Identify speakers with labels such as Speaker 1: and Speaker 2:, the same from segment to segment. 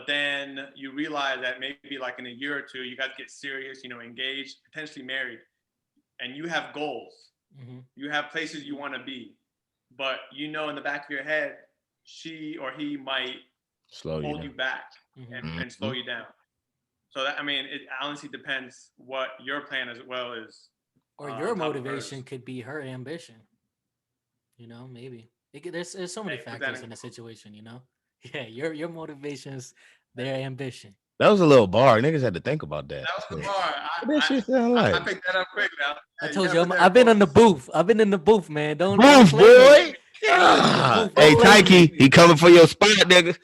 Speaker 1: then you realize that maybe like in a year or two, you guys get serious, engaged, potentially married, and you have goals. Mm-hmm. You have places you want to be, but in the back of your head, she or he might hold you back and slow you down. So that, it honestly depends what your plan as well is.
Speaker 2: Or your motivation could be her ambition. Maybe there's so many factors in a situation. Yeah, your motivation is their ambition.
Speaker 3: That was a little bar. Niggas had to think about that.
Speaker 1: That was the bar. I picked that up quick now.
Speaker 2: I told you, I've been in the booth. I've been in the booth, man. Don't
Speaker 3: boy. Hey, Tyke, he coming for your spot, nigga.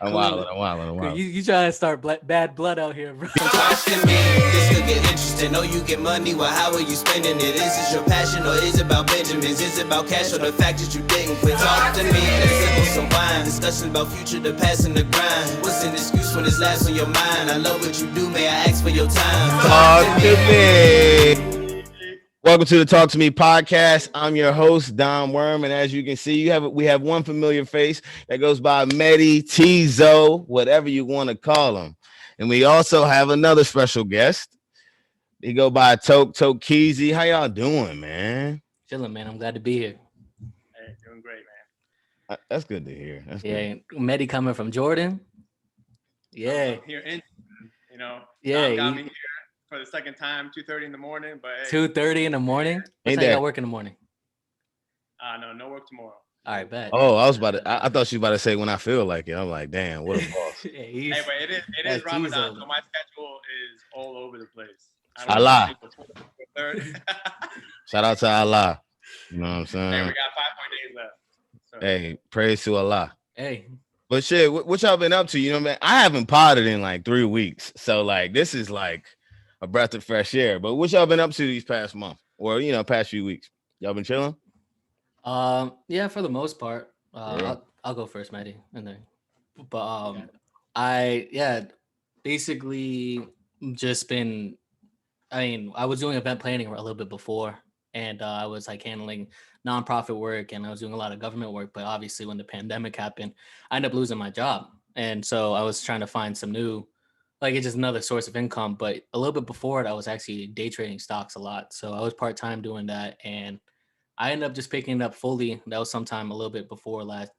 Speaker 3: I'm wildin'.
Speaker 2: You trying to start bad blood out here, bro.
Speaker 4: Question me, this could get interesting. Know you get money, well, how are you spending it? Is this your passion or is it about Benjamins? Is it about cash or the fact that you didn't quit? Talk to me, let's sip on some wine. Discussion about future, the past and the grind. What's an excuse when it's last on your mind? I love what you do, may I ask for your time?
Speaker 3: Talk to me. Welcome to the Talk to Me podcast. I'm your host, Don Worm, and as you can see, we have one familiar face that goes by Medi, Tizo, whatever you want to call him. And we also have another special guest. He go by Toke Keezy. How y'all doing, man?
Speaker 2: Chilling, man. I'm glad to be here.
Speaker 1: Hey, doing great, man.
Speaker 3: That's good to hear. That's
Speaker 2: good. Medi coming from Jordan. Yeah.
Speaker 1: Here in,
Speaker 2: yeah.
Speaker 1: Got me here for the second time, 2:30 in the morning. But hey,
Speaker 2: 2:30 in the morning. What time you got work in the morning?
Speaker 1: No work tomorrow.
Speaker 2: All right, bet.
Speaker 3: Oh, I was about to. I thought she was about to say when I feel like it. I'm like, damn, what a boss.
Speaker 1: Hey, but it is Ramadan, so my schedule is all over the place.
Speaker 3: Allah. Shout out to Allah. You know what I'm saying?
Speaker 1: Hey, we got 5 more days left. So.
Speaker 3: Hey, praise to Allah.
Speaker 2: Hey.
Speaker 3: But shit, what y'all been up to? You know, man, I haven't potted in like 3 weeks. So like this is like a breath of fresh air. But what y'all been up to these past month or past few weeks? Y'all been chilling?
Speaker 2: Yeah, for the most part. I'll go first, Maddie, and then basically just been I was doing event planning a little bit before, and I was like handling nonprofit work, and I was doing a lot of government work, but obviously when the pandemic happened, I ended up losing my job. And so I was trying to find some new, it's just another source of income. But a little bit before it, I was actually day trading stocks a lot. So I was part-time doing that, and I ended up just picking it up fully. That was sometime a little bit before it's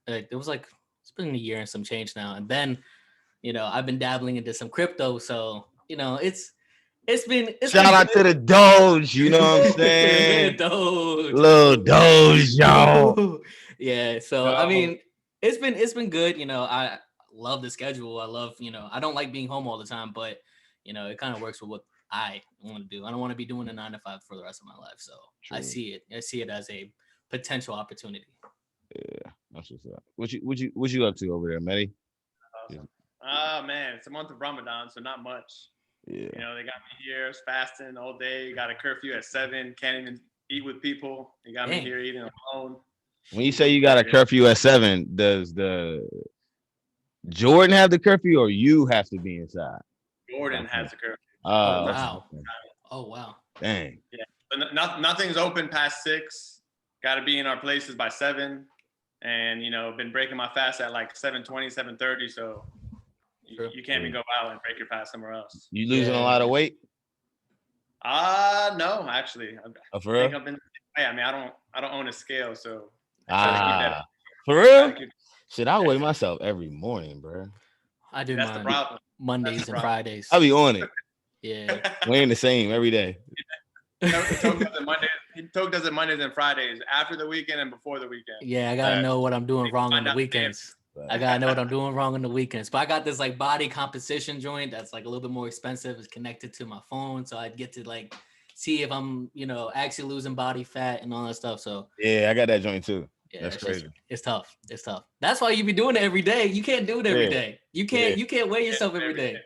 Speaker 2: been a year and some change now. And then, I've been dabbling into some crypto. So,
Speaker 3: shout out to the Doge, you know what I'm saying?
Speaker 2: Doge.
Speaker 3: Little Doge, y'all.
Speaker 2: Yeah. So, it's been good. I love the schedule. I love, I don't like being home all the time, but, it kind of works with what I want to do. I don't want to be doing a 9 to 5 for the rest of my life. So true. I see it as a potential opportunity.
Speaker 3: Yeah, that's what's up. What you up to over there, Medi?
Speaker 1: Man, it's a month of Ramadan, so not much.
Speaker 3: Yeah.
Speaker 1: They got me here fasting all day. Got a curfew at 7. Can't even eat with people. They got me here eating alone.
Speaker 3: When you say you got a curfew at 7, does the Jordan have the curfew or you have to be inside?
Speaker 1: Jordan has the curfew.
Speaker 2: Oh wow! Oh wow!
Speaker 3: Dang.
Speaker 1: Yeah. But nothing's open past 6. Got to be in our places by 7, and been breaking my fast at like 7:20, 7:30. So you can't even go out and break your fast somewhere else.
Speaker 3: You losing a lot of weight?
Speaker 1: No, actually.
Speaker 3: For real?
Speaker 1: I don't own a scale, so.
Speaker 3: For real? Shit, I weigh myself every morning, bro.
Speaker 2: I do.
Speaker 1: That's the problem.
Speaker 2: Mondays and Fridays.
Speaker 3: I be on it.
Speaker 2: Yeah.
Speaker 3: Weighing the same every day.
Speaker 1: Toke does it Mondays and Fridays after the weekend and before the weekend.
Speaker 2: Yeah, I gotta know what I'm doing wrong on the weekends. I gotta know what I'm doing wrong on the weekends. But I got this body composition joint that's a little bit more expensive. It's connected to my phone, so I get to see if I'm actually losing body fat and all that stuff. So
Speaker 3: yeah, I got that joint too. Yeah, that's crazy.
Speaker 2: It's tough. That's why you be doing it every day. You can't do it every day. You can't weigh yourself every day.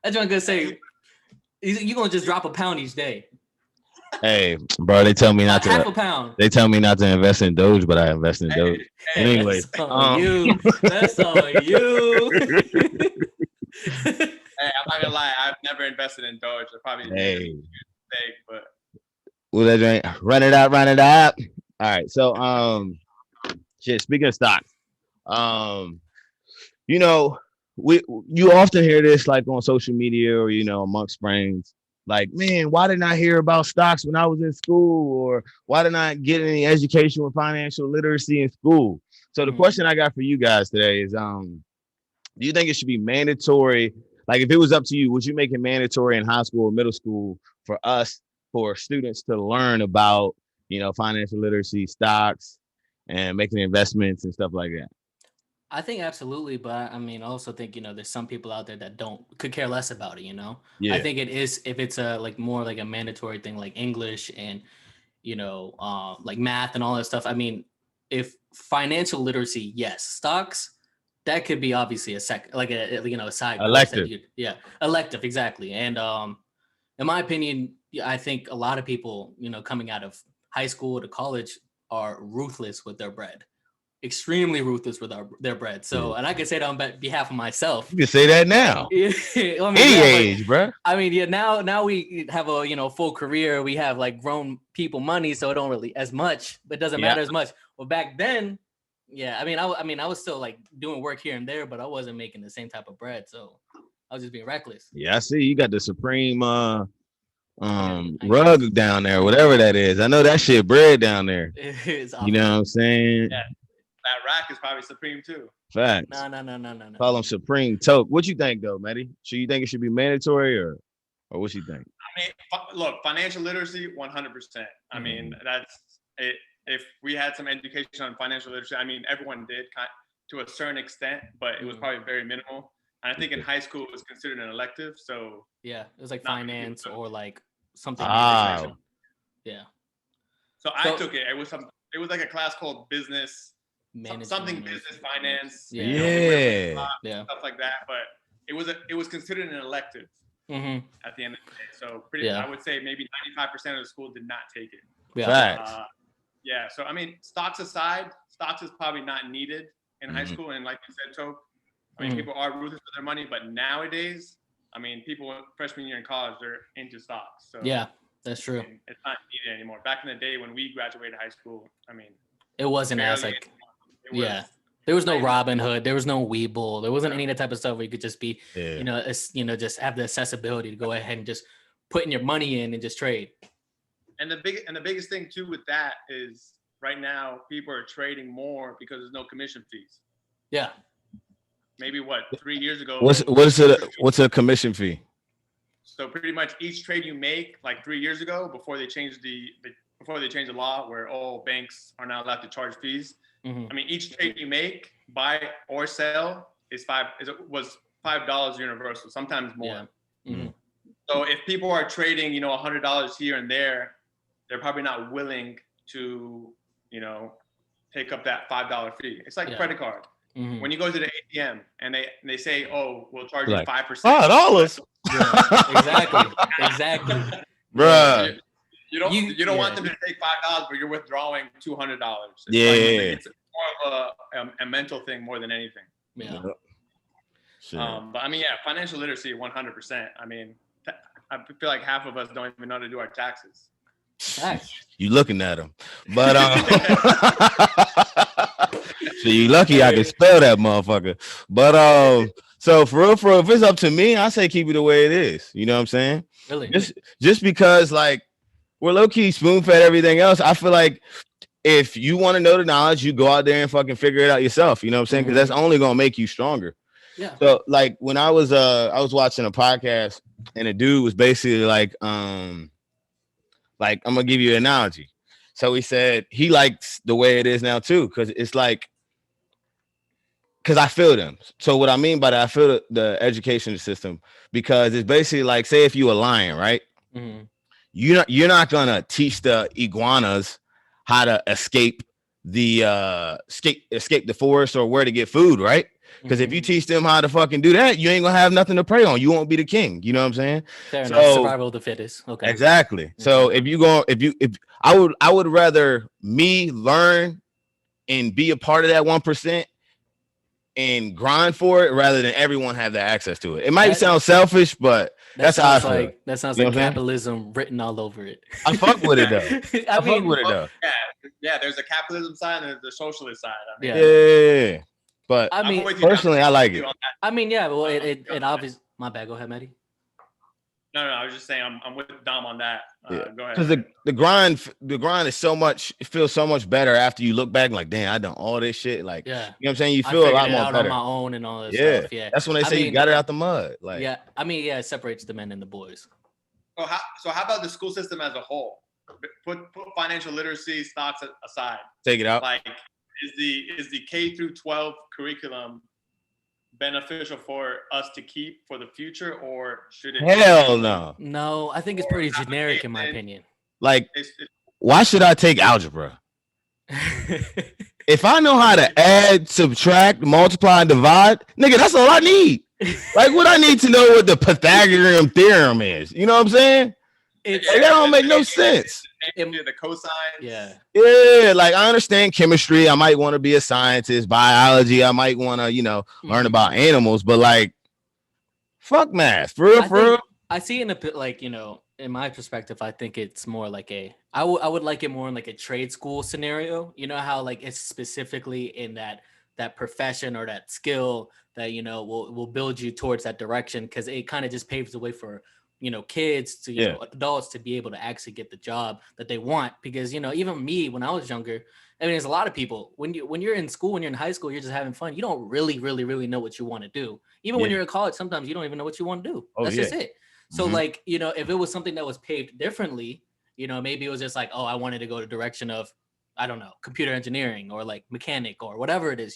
Speaker 2: That's what I'm gonna say. You're gonna just drop a pound each day.
Speaker 3: Hey, bro, they tell me not to
Speaker 2: half a pound.
Speaker 3: They tell me not to invest in Doge, but I invest in Doge. Anyway,
Speaker 2: that's on you. That's on you.
Speaker 1: Hey, I'm not gonna lie. I've never invested in Doge. I probably mistake, but
Speaker 3: that drink? Run it up. All right, so speaking of stocks, you know, you often hear this like on social media or amongst friends. Like, man, why didn't I hear about stocks when I was in school? Or why didn't I get any education with financial literacy in school? So the question I got for you guys today is, do you think it should be mandatory? Like, if it was up to you, would you make it mandatory in high school or middle school for students to learn about, financial literacy, stocks, and making investments and stuff like that?
Speaker 2: I think absolutely, but I mean, I also think there's some people out there that could care less about it.
Speaker 3: Yeah.
Speaker 2: I think it is if it's a like more like a mandatory thing like English and like math and all that stuff. I mean, if financial literacy, yes, stocks that could be obviously a side
Speaker 3: elective.
Speaker 2: Elective, exactly. And in my opinion, I think a lot of people coming out of high school to college are ruthless with their bread. Extremely ruthless with their bread. So, and I can say that on behalf of myself.
Speaker 3: You can say that now. Any age, bro.
Speaker 2: I mean, now we have a full career. We have like grown people money, so it don't really as much, but it doesn't matter as much. Well, back then, I mean, I was still like doing work here and there, but I wasn't making the same type of bread, so I was just being reckless.
Speaker 3: Yeah, I see you got the Supreme rug down there, whatever that is. I know that shit bread down there. You know what I'm saying?
Speaker 1: Yeah. That rack is probably Supreme too.
Speaker 3: Facts.
Speaker 2: No.
Speaker 3: Call them Supreme Toke. What you think though, Matty? So you think it should be mandatory or what you think?
Speaker 1: I mean, look, financial literacy, 100%. I mean, that's it. If we had some education on financial literacy, I mean, everyone did to a certain extent, but it was probably very minimal. And I think in high school it was considered an elective. So
Speaker 2: yeah, it was like finance or like something. Yeah.
Speaker 1: So I took it. It was like a class called business. Something business finance, stuff like that. But it was considered an elective at the end of the day. So I would say maybe 95% of the school did not take it.
Speaker 3: Yeah.
Speaker 1: So I mean, stocks aside, stocks is probably not needed in high school. And like you said, Tope, I mean, people are ruthless with their money, but nowadays, I mean, people freshman year in college, they're into stocks. So
Speaker 2: yeah, that's true.
Speaker 1: It's not needed anymore. Back in the day when we graduated high school, I mean,
Speaker 2: it wasn't as like. There was no Robinhood. There was no Webull. There wasn't any of that type of stuff where you could just be, just have the accessibility to go ahead and just put in your money in and just trade.
Speaker 1: And the biggest thing too with that is right now people are trading more because there's no commission fees.
Speaker 2: Yeah.
Speaker 1: Maybe 3 years ago.
Speaker 3: What's a commission fee?
Speaker 1: So pretty much each trade you make, like 3 years ago, before they changed the law where all banks are not allowed to charge fees. I mean, each trade you make, buy or sell, was $5 universal, sometimes more. So if people are trading, $100 here and there, they're probably not willing to, take up that $5 fee. It's like a credit card. When you go to the ATM and they say, "Oh, we'll charge you 5%."
Speaker 3: $5.
Speaker 2: Exactly.
Speaker 3: Bruh.
Speaker 1: You don't want them to take $5, but you're withdrawing $200. It's more of a mental thing more than anything.
Speaker 2: Yeah.
Speaker 1: But I mean, financial literacy, 100%. I mean, I feel like half of us don't even know how to do our taxes.
Speaker 3: You looking at them, but so you lucky I can spell that motherfucker. But so for real, if it's up to me, I say keep it the way it is. You know what I'm saying?
Speaker 2: Really?
Speaker 3: Just because like we're low key spoon fed everything else. I feel like if you want to know the knowledge, you go out there and fucking figure it out yourself. You know what I'm saying? Because that's only gonna make you stronger.
Speaker 2: Yeah.
Speaker 3: So like when I was watching a podcast and a dude was basically like I'm gonna give you an analogy. So he said he likes the way it is now too, because it's like because I feel them. So what I mean by that, I feel the education system because it's basically like, say if you a lion, right? You're not gonna teach the iguanas how to escape the forest or where to get food, right? Because if you teach them how to fucking do that, you ain't gonna have nothing to prey on. You won't be the king. You know what I'm saying?
Speaker 2: Fair enough. Survival of the fittest. Okay.
Speaker 3: Exactly. So if I would rather me learn and be a part of that 1% and grind for it rather than everyone have that access to it. It might sound selfish, but that's how I feel.
Speaker 2: That sounds like capitalism written all over it.
Speaker 3: I fuck with it though. I fuck with it though.
Speaker 1: Yeah, there's a capitalism side and there's the socialist side.
Speaker 3: Yeah. But
Speaker 2: I mean,
Speaker 3: personally, I like it.
Speaker 2: I mean, yeah. Well, it obviously. My bad. Go ahead, Maddie.
Speaker 1: No, I was just saying I'm with Dom on that.
Speaker 3: Yeah.
Speaker 1: Go ahead.
Speaker 3: Because the grind is so much. It feels so much better after you look back. Like, damn, I done all this shit. Like,
Speaker 2: yeah.
Speaker 3: You know what I'm saying? You feel a lot more
Speaker 2: out
Speaker 3: better
Speaker 2: on my own and all that stuff. Yeah.
Speaker 3: That's when they say you got it out the mud. Like,
Speaker 2: yeah. I mean, yeah. It separates the men and the boys.
Speaker 1: So how about the school system as a whole? Put financial literacy stocks aside.
Speaker 3: Take it out.
Speaker 1: Like, is the K through 12 curriculum beneficial for us to keep for the future, or should it?
Speaker 3: Hell no.
Speaker 2: No, I think it's pretty generic in my opinion.
Speaker 3: Like, why should I take algebra? If I know how to add, subtract, multiply, and divide, nigga, that's all I need. Like, what I need to know what the Pythagorean theorem is. You know what I'm saying? That don't make no sense.
Speaker 1: The cosines.
Speaker 3: Yeah, like I understand chemistry. I might want to be a scientist. Biology, I might want to, learn about animals. But like, fuck math, for real.
Speaker 2: I see it in a bit like, in my perspective, I think it's more like I would like it more in like a trade school scenario. You know how like it's specifically in that profession or that skill that will build you towards that direction, because it kind of just paves the way for kids to adults to be able to actually get the job that they want. Because even me when I was younger, I mean, there's a lot of people when you're in school, when you're in high school, you're just having fun. You don't really know what you want to do. Even when you're in college, sometimes you don't even know what you want to do. That's just it. So like, if it was something that was paved differently, maybe it was just like, oh, I wanted to go the direction of, I don't know, computer engineering or like mechanic or whatever it is,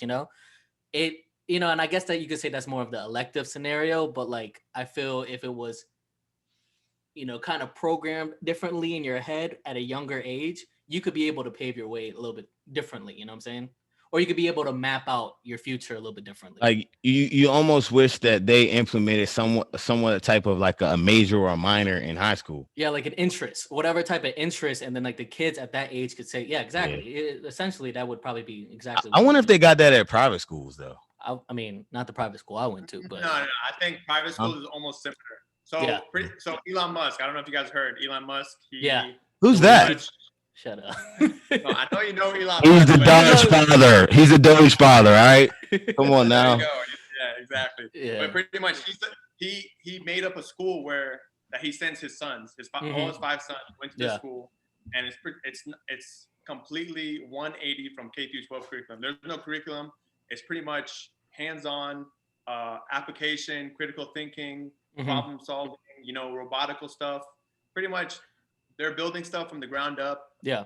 Speaker 2: it, and I guess that you could say that's more of the elective scenario, but like, I feel if it was, kind of programmed differently in your head at a younger age, you could be able to pave your way a little bit differently, you know what I'm saying? Or you could be able to map out your future a little bit differently.
Speaker 3: Like you almost wish that they implemented somewhat type of like a major or a minor in high school.
Speaker 2: Yeah, like an interest, whatever type of interest, and then like the kids at that age could say, yeah, exactly. Essentially, that would probably be exactly.
Speaker 3: I wonder if they got that at private schools though.
Speaker 2: I mean, not the private school I went to, but
Speaker 1: no, I think private schools is almost similar. So so Elon Musk, I don't know if you guys heard Elon Musk.
Speaker 3: Who's that?
Speaker 2: Shut up.
Speaker 1: No, I know you know Elon
Speaker 3: He's
Speaker 1: Musk.
Speaker 3: The Doge father. He's a Doge father, all right? Come on now.
Speaker 1: There you go. Yeah, exactly. Yeah. But pretty much he made up a school that he sends his sons, all his 5 sons went to the school, and it's completely 180 from K through 12 curriculum. There's no curriculum. It's pretty much hands-on application, critical thinking, problem solving, robotical stuff. Pretty much they're building stuff from the ground up.
Speaker 2: Yeah.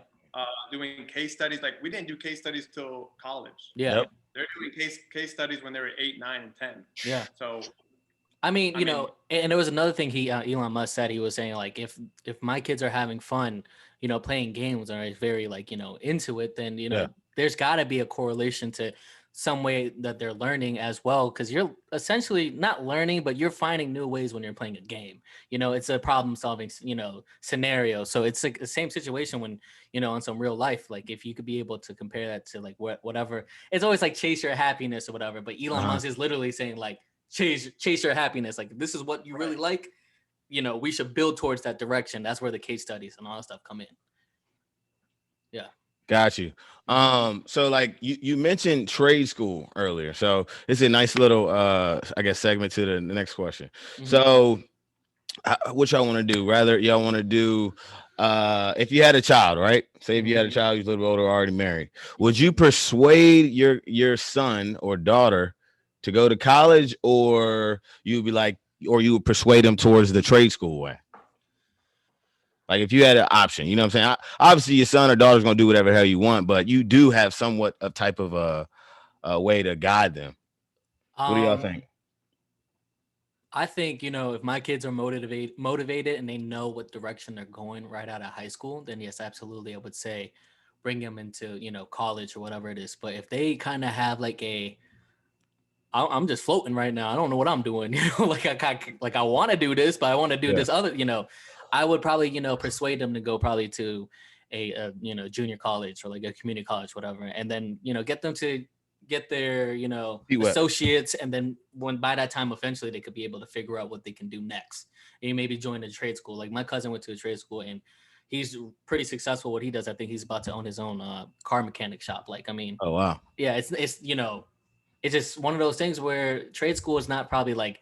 Speaker 1: Doing case studies. Like, we didn't do case studies till college.
Speaker 2: Yeah.
Speaker 3: Yep.
Speaker 1: They're doing case studies when they were 8, 9, and 10.
Speaker 2: Yeah.
Speaker 1: So
Speaker 2: I mean, and there was another thing Elon Musk said. He was saying like, if my kids are having fun, playing games and are very like, into it, then there's got to be a correlation to some way that they're learning as well, because you're essentially not learning, but you're finding new ways when you're playing a game. It's a problem solving scenario. So it's like the same situation when in some real life, like if you could be able to compare that to like whatever, it's always like chase your happiness or whatever, but Elon Musk is literally saying like chase your happiness, like this is what you really like, we should build towards that direction. That's where the case studies and all that stuff come in. Yeah.
Speaker 3: Got you. So like you mentioned trade school earlier, so it's a nice little I guess segment to the next question. So what y'all want to do? Rather y'all want to do if you had a child, right? Say if you had a child who's a little older, already married, would you persuade your son or daughter to go to college, or you would persuade them towards the trade school way? Like if you had an option, you know what I'm saying? Obviously, your son or daughter's gonna do whatever the hell you want, but you do have somewhat of type of a way to guide them. What do y'all think?
Speaker 2: I think, if my kids are motivated and they know what direction they're going right out of high school, then yes, absolutely, I would say bring them into, college or whatever it is. But if they kind of have like I'm just floating right now, I don't know what I'm doing, like I want to do this, but I want to do this other, I would probably, persuade them to go probably to a junior college or like a community college, whatever. And then, get them to get their, associates. And then by that time, eventually they could be able to figure out what they can do next. And maybe join a trade school. Like my cousin went to a trade school and he's pretty successful. What he does, I think he's about to own his own car mechanic shop. Like, I mean,
Speaker 3: oh, wow.
Speaker 2: Yeah, it's it's just one of those things where trade school is not probably like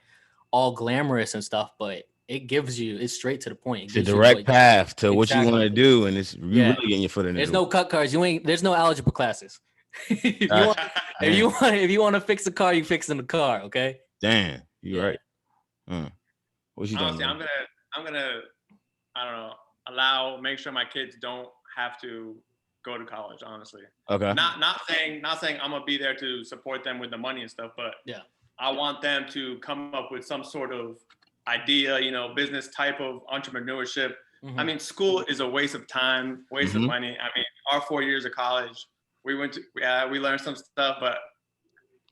Speaker 2: all glamorous and stuff, but it's straight to the point.
Speaker 3: It's a direct path to what you want to do, and you
Speaker 2: Yeah.
Speaker 3: really getting your foot in the
Speaker 2: There's
Speaker 3: door.
Speaker 2: no cut cars. There's no algebra classes. if you want to fix a car, you fixing the car. Okay.
Speaker 3: Damn, you're right. What you
Speaker 1: Honestly,
Speaker 3: doing?
Speaker 1: I'm gonna, I don't know, make sure my kids don't have to go to college. Honestly.
Speaker 3: Okay.
Speaker 1: Not saying I'm gonna be there to support them with the money and stuff, but
Speaker 2: yeah,
Speaker 1: I want them to come up with some sort of idea, business type of entrepreneurship.
Speaker 2: Mm-hmm.
Speaker 1: I mean, school is a waste of time, waste of money. I mean, our 4 years of college, we learned some stuff, but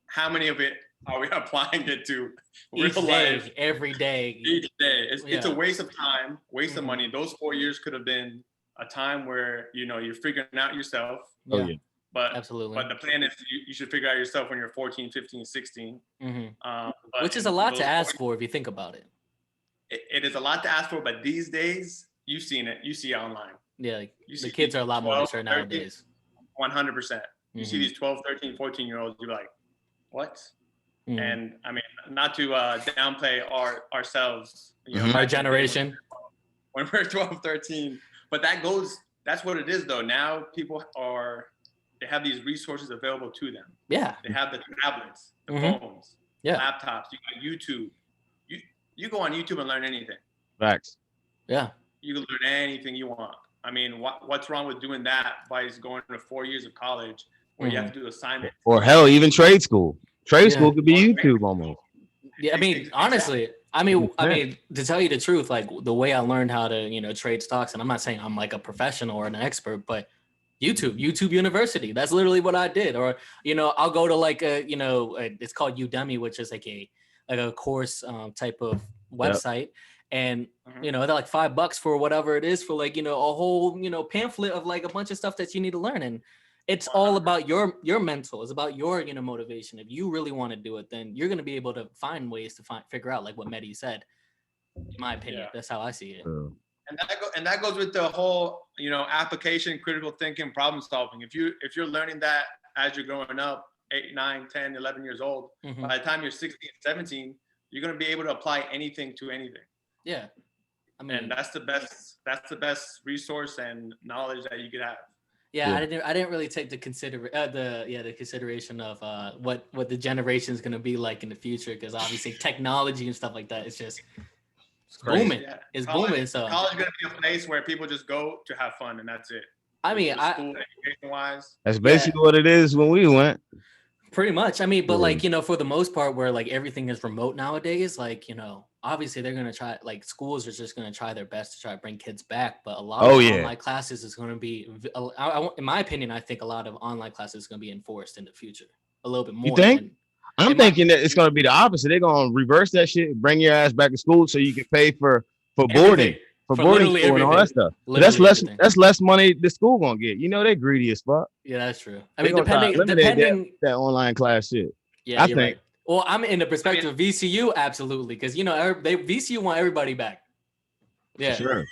Speaker 1: how many of it are we applying it to real life?
Speaker 2: Every day.
Speaker 1: Each day. It's a waste of time, waste of money. Those 4 years could have been a time where, you're figuring out yourself.
Speaker 3: Oh, yeah.
Speaker 1: But
Speaker 2: absolutely.
Speaker 1: But the plan is you should figure out yourself when you're 14, 15, 16.
Speaker 2: Which is a lot to ask for if you think about it.
Speaker 1: It is a lot to ask for, but these days, you've seen it. You see it online.
Speaker 2: Yeah, the kids are a lot more mature nowadays.
Speaker 1: 100%. You see these 12, 13, 14-year-olds, you're like, what? And I mean, not to downplay ourselves,
Speaker 2: our generation.
Speaker 1: When we're 12, 13. But that's what it is though. Now people they have these resources available to them.
Speaker 2: Yeah.
Speaker 1: They have the tablets, the phones, laptops, you got YouTube. You go on YouTube and learn anything.
Speaker 3: Facts.
Speaker 2: Yeah.
Speaker 1: You can learn anything you want. I mean, what's wrong with doing that by going to 4 years of college where you have to do assignments?
Speaker 3: Or hell, even trade school. Trade school could be YouTube almost.
Speaker 2: Yeah, I mean, honestly, I mean, to tell you the truth, like the way I learned how to, trade stocks, and I'm not saying I'm like a professional or an expert, but YouTube University, that's literally what I did. Or, I'll go to like it's called Udemy, which is like a course type of website. And, they're like $5 for whatever it is for like, a whole, pamphlet of like a bunch of stuff that you need to learn. And it's all about your mental. It's about your, motivation. If you really want to do it, then you're going to be able to find ways to figure out like what Mehdi said. In my opinion, that's how I see it.
Speaker 1: And that goes with the whole, application, critical thinking, problem solving. If you're learning that as you're growing up, 8, 9, 10, 11 years old, by the time you're 16, 17, you're going to be able to apply anything to anything.
Speaker 2: Yeah. I mean,
Speaker 1: and that's the best resource and knowledge that you could have.
Speaker 2: Yeah, I didn't really take the consideration of what the generation is going to be like in the future, because obviously technology and stuff like that is just booming. Yeah. It's booming. So
Speaker 1: college is going to be a place where people just go to have fun, and that's it.
Speaker 2: I mean,
Speaker 1: education-wise,
Speaker 3: that's basically what it is when we went.
Speaker 2: Pretty much. I mean, but like, for the most part, where like everything is remote nowadays, like, obviously they're going to try, like schools are just going to try their best to try to bring kids back. But a lot of online classes is going to be, in my opinion, I think a lot of online classes is going to be enforced in the future a little bit more.
Speaker 3: You think? I'm thinking that it's going to be the opposite. They're going to reverse that shit, bring your ass back to school so you can pay for boarding. For boarding school and all that stuff. That's less money the school gonna get. They're greedy as fuck.
Speaker 2: Yeah, that's true. I mean, depending
Speaker 3: that online class shit.
Speaker 2: Yeah, I think. Right. Well, I'm in the perspective of VCU, absolutely, because VCU want everybody back. Yeah,
Speaker 3: sure.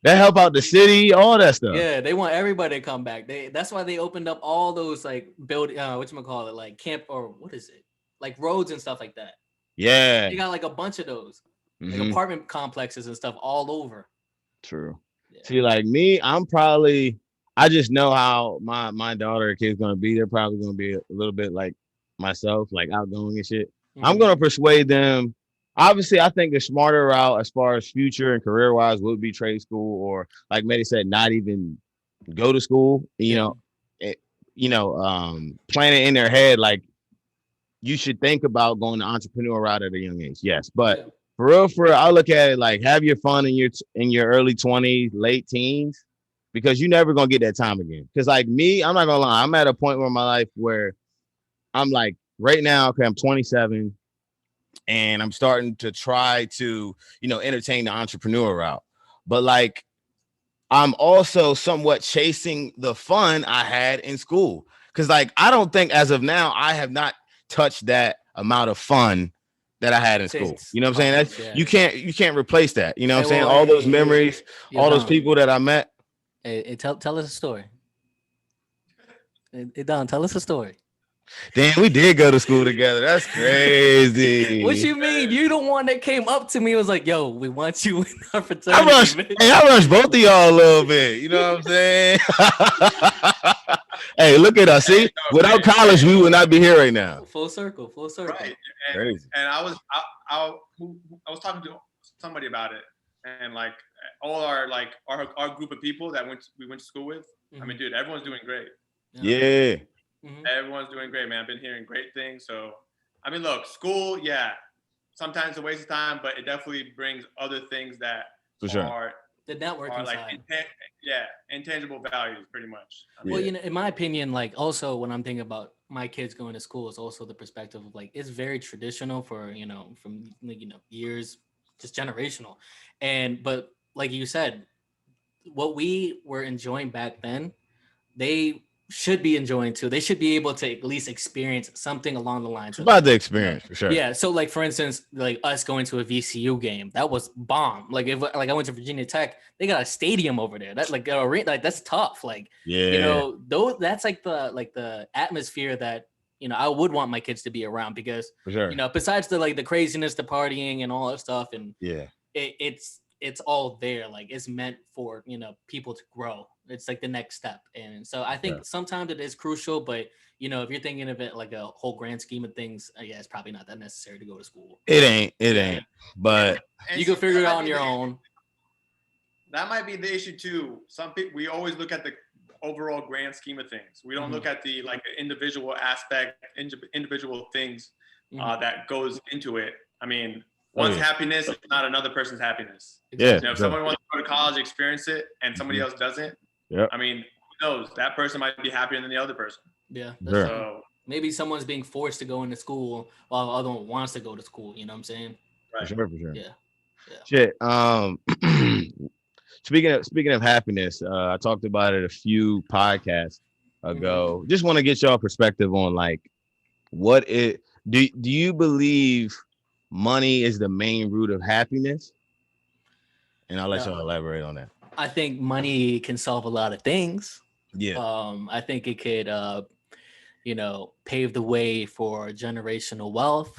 Speaker 3: That help out the city, all that stuff.
Speaker 2: Yeah, they want everybody to come back. That's why they opened up all those like whatchamacallit, like camp, or what is it, like roads and stuff like that.
Speaker 3: Yeah,
Speaker 2: they got like a bunch of those. Like apartment complexes and stuff all over.
Speaker 3: True. Yeah. See, like me, I just know how my daughter or kid's gonna be. They're probably gonna be a little bit like myself, like outgoing and shit. I'm gonna persuade them. Obviously, I think the smarter route as far as future and career wise would be trade school, or like Mehdi said, not even go to school. Plan it in their head like you should think about going the entrepreneur route at a young age. Yes, but for real, I look at it like have your fun in your early 20s, late teens, because you're never gonna get that time again. Because like me, I'm not gonna lie, I'm at a point in my life where I'm like right now, okay, I'm 27, and I'm starting to try to entertain the entrepreneur route, but like I'm also somewhat chasing the fun I had in school. Because like I don't think as of now I have not touched that amount of fun that I had in school. You know what I'm saying? You can't replace that. You know what I'm saying? All those memories, all those people that I met.
Speaker 2: Tell us a story. Don, tell us a story.
Speaker 3: Damn, we did go to school together. That's crazy.
Speaker 2: What you mean? You the one that came up to me and was like, "Yo, we want you in our
Speaker 3: I
Speaker 2: fraternity."
Speaker 3: rushed,
Speaker 2: man."
Speaker 3: hey, I rushed both of y'all a little bit. You know what I'm saying? Hey, look at us. See, without college, we would not be here right now.
Speaker 2: Full circle, full circle.
Speaker 1: Right.
Speaker 3: Crazy.
Speaker 1: And I was talking to somebody about it, and like all our group of people that we went to school with. I mean, dude, everyone's doing great.
Speaker 3: Yeah.
Speaker 1: Everyone's doing great, man. I've been hearing great things. So, I mean, look, school, yeah, sometimes a waste of time, but it definitely brings other things that
Speaker 3: For sure.
Speaker 1: are
Speaker 2: The networking
Speaker 1: like
Speaker 2: side.
Speaker 1: intangible values, pretty much. I mean,
Speaker 2: Well, you know, in my opinion, like also when I'm thinking about my kids going to school, is also the perspective of like it's very traditional for from years, just generational, but like you said, what we were enjoying back then, they should be enjoying too. They should be able to at least experience something along the lines of
Speaker 3: About the experience, for sure.
Speaker 2: Yeah. So like for instance, like us going to a VCU game, that was bomb. Like if like I went to Virginia Tech, they got a stadium over there. That's like that's tough. Like though that's like the atmosphere that I would want my kids to be around, because
Speaker 3: for sure.
Speaker 2: Besides the craziness, the partying and all that stuff, and it's all there. Like it's meant for people to grow. It's like the next step. And so I think sometimes it is crucial, but if you're thinking of it like a whole grand scheme of things, it's probably not that necessary to go to school.
Speaker 3: It ain't. But
Speaker 2: you can figure it out on your own.
Speaker 1: That might be the issue too. Some people, we always look at the overall grand scheme of things. We don't look at the individual aspect, individual things that goes into it. I mean, one's happiness is not another person's happiness.
Speaker 3: Yeah.
Speaker 1: If someone wants to go to college, experience it, and somebody else doesn't, I mean, who knows? That person might be happier than the other person.
Speaker 2: Yeah.
Speaker 1: So
Speaker 2: maybe someone's being forced to go into school while the other one wants to go to school. You know what I'm saying?
Speaker 1: Right.
Speaker 3: For sure.
Speaker 2: Yeah.
Speaker 3: Shit. Speaking of happiness, I talked about it a few podcasts ago. Just want to get y'all perspective on like do you believe money is the main root of happiness? And I'll let y'all elaborate on that.
Speaker 2: I think money can solve a lot of things.
Speaker 3: Yeah.
Speaker 2: I think it could, pave the way for generational wealth.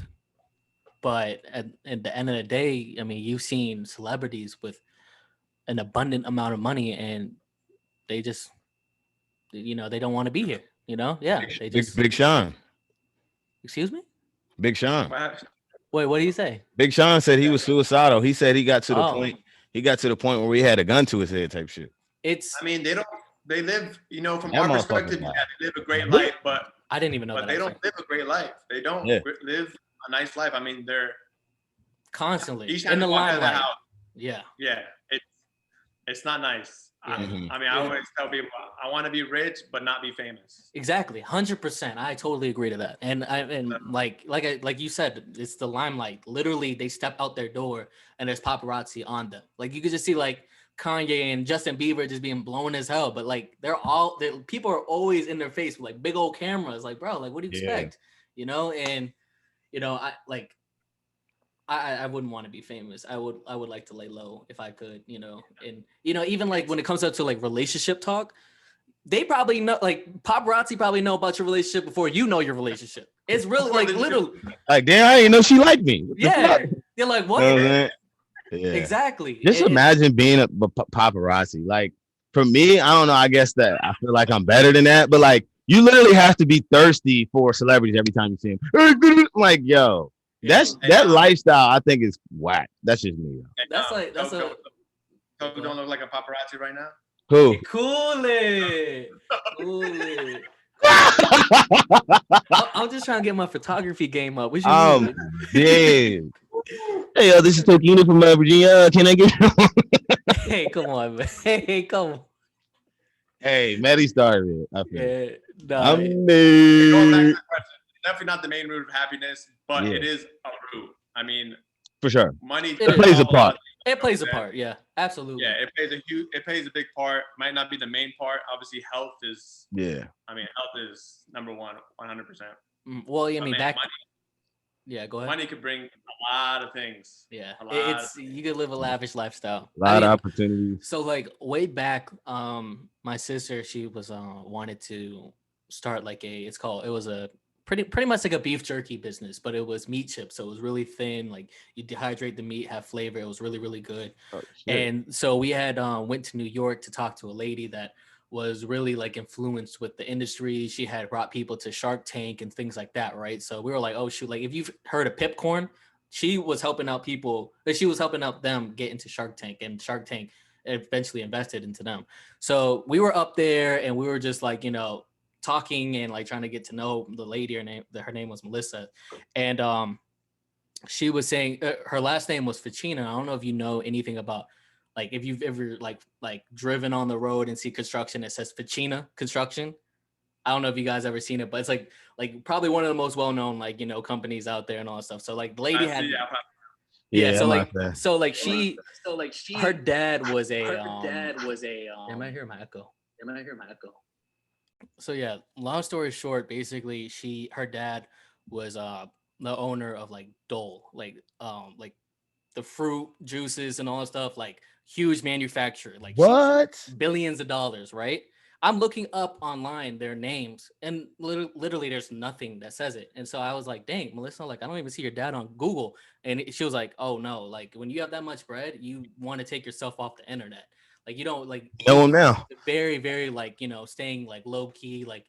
Speaker 2: But at the end of the day, I mean, you've seen celebrities with an abundant amount of money, and they just, they don't want to be here. They just
Speaker 3: Big Sean.
Speaker 2: Excuse me?
Speaker 3: Big Sean.
Speaker 2: Wait, what do you say?
Speaker 3: Big Sean said he was suicidal. He said he got to the point. He got to the point where he had a gun to his head, type shit.
Speaker 1: I mean, they live, from our perspective, they live a great life, but
Speaker 2: I didn't even know that.
Speaker 1: But they don't live a great life. They don't live a nice life. I mean, they're
Speaker 2: constantly in the limelight. Yeah.
Speaker 1: It's not nice. I mean, I always tell people I want to be rich but not be famous.
Speaker 2: Exactly, 100%. I totally agree to that. And like you said, it's the limelight. Literally, they step out their door and there's paparazzi on them. Like you could just see like Kanye and Justin Bieber just being blown as hell, but like people are always in their face with like big old cameras. Like, bro, like what do you expect? And I wouldn't want to be famous. I would like to lay low if I could, and even like when it comes up to like relationship talk, they probably know, like paparazzi probably know about your relationship before you know your relationship. It's really like literally
Speaker 3: like, damn, I didn't know she liked me.
Speaker 2: They're like, what?
Speaker 3: Yeah.
Speaker 2: Exactly.
Speaker 3: Just imagine being a paparazzi. Like for me, I don't know. I guess that I feel like I'm better than that, but like you literally have to be thirsty for celebrities every time you see them. Like, yo. That lifestyle, I think, is whack. That's just me.
Speaker 2: That's
Speaker 1: don't look like a paparazzi right now.
Speaker 3: Who?
Speaker 2: Cool it. I'm just trying to get my photography game up. What you mean?
Speaker 3: Damn. Hey, this is Tokina from Virginia. Can I get you?
Speaker 2: Hey, come on, man. Hey, come on.
Speaker 3: Hey, Maddie started it.
Speaker 1: Definitely not the main root of happiness, but it is a root. I mean,
Speaker 3: for sure,
Speaker 1: money
Speaker 3: it plays a part.
Speaker 2: It plays a part, yeah, absolutely.
Speaker 1: Yeah, it plays a big part. Might not be the main part. Obviously, health is. Yeah. I mean, health is number one, 100%.
Speaker 2: Well, I mean,
Speaker 1: money,
Speaker 2: yeah, go ahead.
Speaker 1: Money could bring a lot of things.
Speaker 2: Yeah, you could live a lavish lifestyle.
Speaker 3: A lot of opportunities.
Speaker 2: So, like way back, my sister, she was wanted to start like it was a pretty much like a beef jerky business, but it was meat chips, so it was really thin. Like you dehydrate the meat, have flavor. It was really really good.
Speaker 3: Oh,
Speaker 2: And so we had went to New York to talk to a lady that was really like influenced with the industry. She had brought people to Shark Tank and things like that, right? So we were like, oh shoot, like if you've heard of Pipcorn, she was helping out people, but she was helping out them get into Shark Tank, and Shark Tank eventually invested into them. So we were up there and we were just like, talking and like trying to get to know the lady. Her name was Melissa. And she was saying her last name was Ficina. I don't know if you know anything about, like, if you've ever like driven on the road and see construction, it says Ficina Construction. I don't know if you guys ever seen it, but it's like probably one of the most well-known companies out there and all that stuff. So like the lady had her dad was a am I hearing my echo? So yeah, long story short, basically her dad was the owner of like Dole, like the fruit juices and all that stuff, like huge manufacturer, like
Speaker 3: what?
Speaker 2: Billions of dollars, right? I'm looking up online their names, and literally there's nothing that says it. And so I was like, dang, Melissa, like I don't even see your dad on Google. And she was like, oh no, like when you have that much bread, you want to take yourself off the internet. Like you don't like
Speaker 3: know him now.
Speaker 2: Very, very like, staying like low key. Like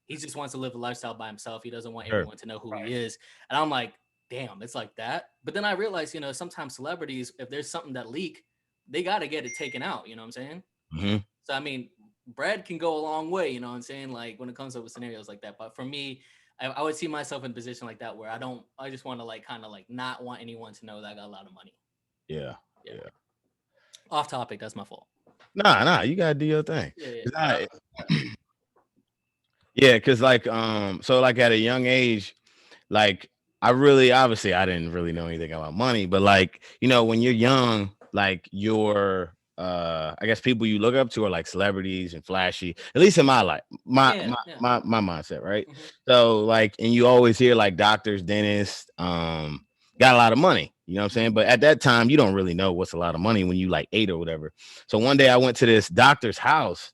Speaker 2: he just wants to live a lifestyle by himself. He doesn't want everyone to know who he is. And I'm like, damn, it's like that. But then I realized, sometimes celebrities, if there's something that leak, they got to get it taken out. You know what I'm saying?
Speaker 3: Mm-hmm.
Speaker 2: So, I mean, bread can go a long way, you know what I'm saying? Like when it comes up with scenarios like that. But for me, I would see myself in a position like that where I just want to like kind of like not want anyone to know that I got a lot of money.
Speaker 3: Yeah.
Speaker 2: Off topic. That's my fault.
Speaker 3: Nah, you gotta do your thing.
Speaker 2: Yeah.
Speaker 3: Cause like so like at a young age, like I didn't really know anything about money, but like when you're young, like your I guess people you look up to are like celebrities and flashy, at least in my life, my mindset, right? Mm-hmm. So like, and you always hear like doctors, dentists, got a lot of money, you know what I'm saying? But at that time, you don't really know what's a lot of money when you like 8 or whatever. So one day I went to this doctor's house,